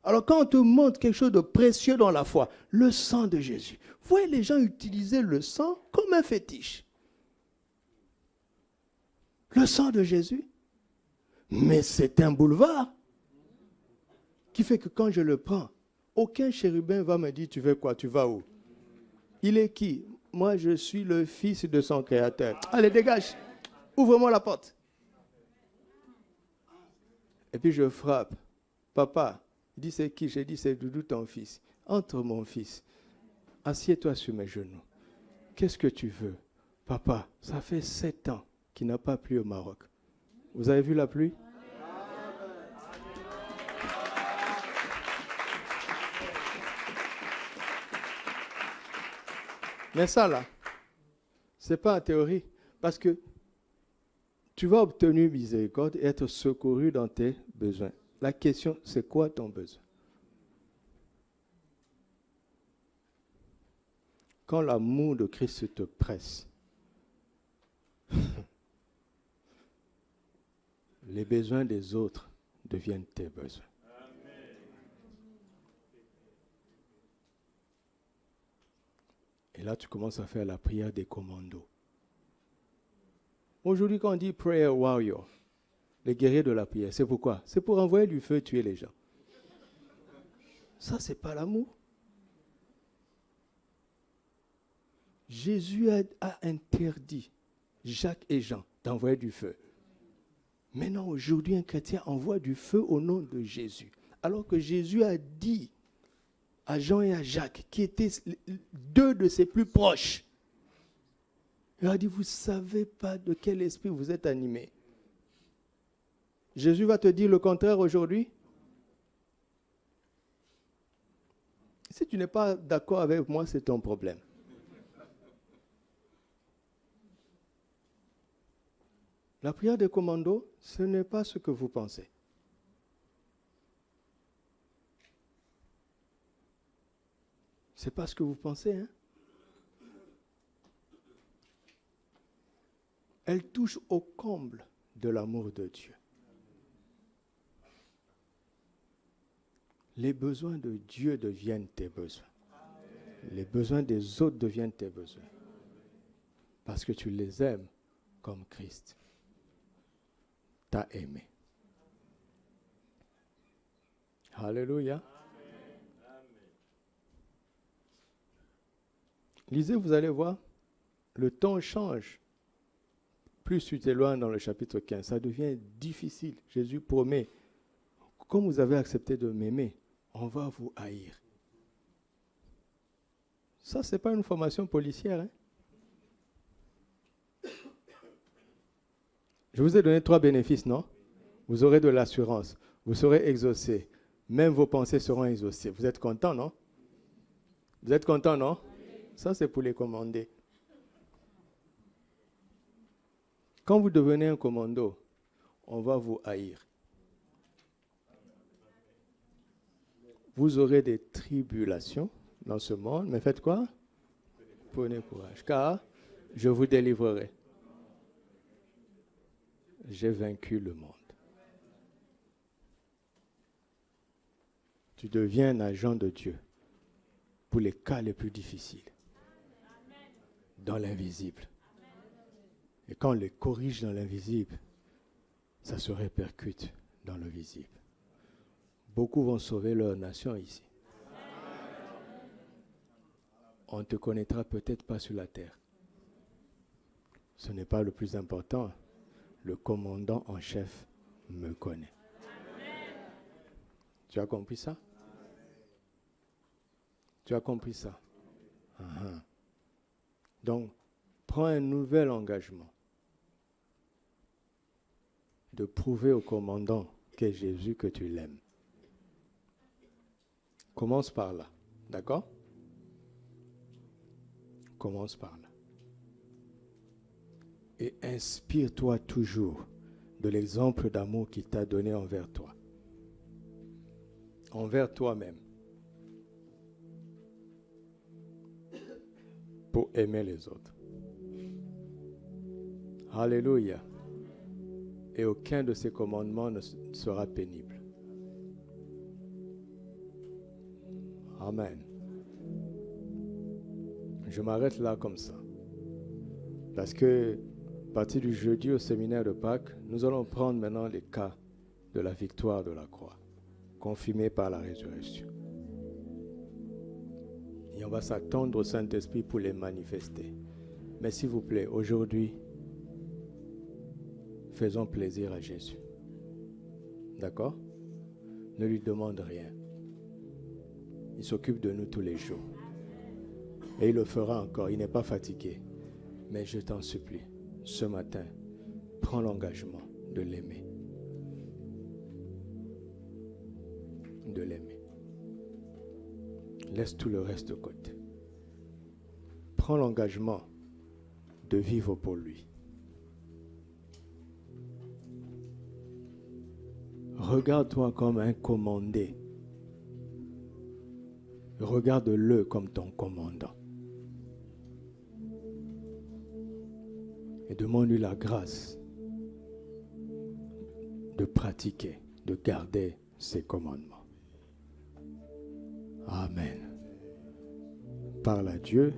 B: Alors quand on te montre quelque chose de précieux dans la foi, le sang de Jésus, vous voyez les gens utiliser le sang comme un fétiche. Le sang de Jésus, mais c'est un boulevard qui fait que quand je le prends, aucun chérubin va me dire, tu veux quoi, tu vas où? Il est qui? Moi, je suis le fils de son créateur. Allez, dégage. Ouvre-moi la porte. Et puis je frappe. Papa, il dit, c'est qui? J'ai dit, c'est Doudou, ton fils. Entre, mon fils. Assieds-toi sur mes genoux. Qu'est-ce que tu veux? Papa, ça fait 7 ans qu'il n'a pas plu au Maroc. Vous avez vu la pluie? Mais ça, là, ce n'est pas en théorie. Parce que tu vas obtenir miséricorde et être secouru dans tes besoins. La question, c'est quoi ton besoin? Quand l'amour de Christ te presse, les besoins des autres deviennent tes besoins. Et là, tu commences à faire la prière des commandos. Aujourd'hui, quand on dit prayer warrior, les guerriers de la prière, c'est pourquoi? C'est pour envoyer du feu, tuer les gens. Ça, c'est pas l'amour. Jésus a interdit Jacques et Jean d'envoyer du feu. Maintenant, aujourd'hui, un chrétien envoie du feu au nom de Jésus. Alors que Jésus a dit à Jean et à Jacques, qui étaient 2 de ses plus proches, il a dit, vous ne savez pas de quel esprit vous êtes animés. Jésus va te dire le contraire aujourd'hui. Si tu n'es pas d'accord avec moi, c'est ton problème. La prière des commandos, ce n'est pas ce que vous pensez. Ce n'est pas ce que vous pensez, hein? Elle touche au comble de l'amour de Dieu. Les besoins de Dieu deviennent tes besoins. Les besoins des autres deviennent tes besoins. Parce que tu les aimes comme Christ t'a aimé. Alléluia. Lisez, vous allez voir, le temps change. Plus tu t'éloignes dans le chapitre 15, ça devient difficile. Jésus promet, comme vous avez accepté de m'aimer, on va vous haïr. Ça, ce n'est pas une formation policière. Hein? Je vous ai donné 3 bénéfices, non? Vous aurez de l'assurance, vous serez exaucé, même vos pensées seront exaucées. Vous êtes content, non? Vous êtes content, non? Ça, c'est pour les commandés. Quand vous devenez un commando, on va vous haïr. Vous aurez des tribulations dans ce monde, mais faites quoi? Prenez courage, car je vous délivrerai. J'ai vaincu le monde. Tu deviens un agent de Dieu pour les cas les plus difficiles, dans l'invisible. Et quand on les corrige dans l'invisible, ça se répercute dans le visible. Beaucoup vont sauver leur nation ici. On ne te connaîtra peut-être pas sur la terre. Ce n'est pas le plus important. Le commandant en chef me connaît. Tu as compris ça? Tu as compris ça? Uh-huh. Donc, prends un nouvel engagement de prouver au commandant qu'est Jésus que tu l'aimes. Commence par là, d'accord? Commence par là. Et inspire-toi toujours de l'exemple d'amour qu'il t'a donné envers toi. Envers toi-même. Pour aimer les autres. Alléluia. Et aucun de ces commandements ne sera pénible. Amen. Je m'arrête là comme ça. Parce que, à partir du jeudi au séminaire de Pâques, nous allons prendre maintenant les cas de la victoire de la croix, confirmés par la résurrection. Et on va s'attendre au Saint-Esprit pour les manifester. Mais s'il vous plaît, aujourd'hui, faisons plaisir à Jésus. D'accord? Ne lui demande rien. Il s'occupe de nous tous les jours. Et il le fera encore. Il n'est pas fatigué. Mais je t'en supplie, ce matin, prends l'engagement de l'aimer. De l'aimer. Laisse tout le reste de côté. Prends l'engagement de vivre pour lui. Regarde-toi comme un commandé. Regarde-le comme ton commandant. Et demande-lui la grâce de pratiquer, de garder ses commandements. Amen. Parle à Dieu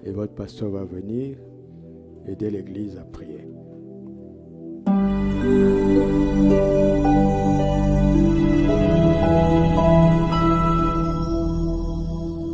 B: et votre pasteur va venir aider l'Église à prier.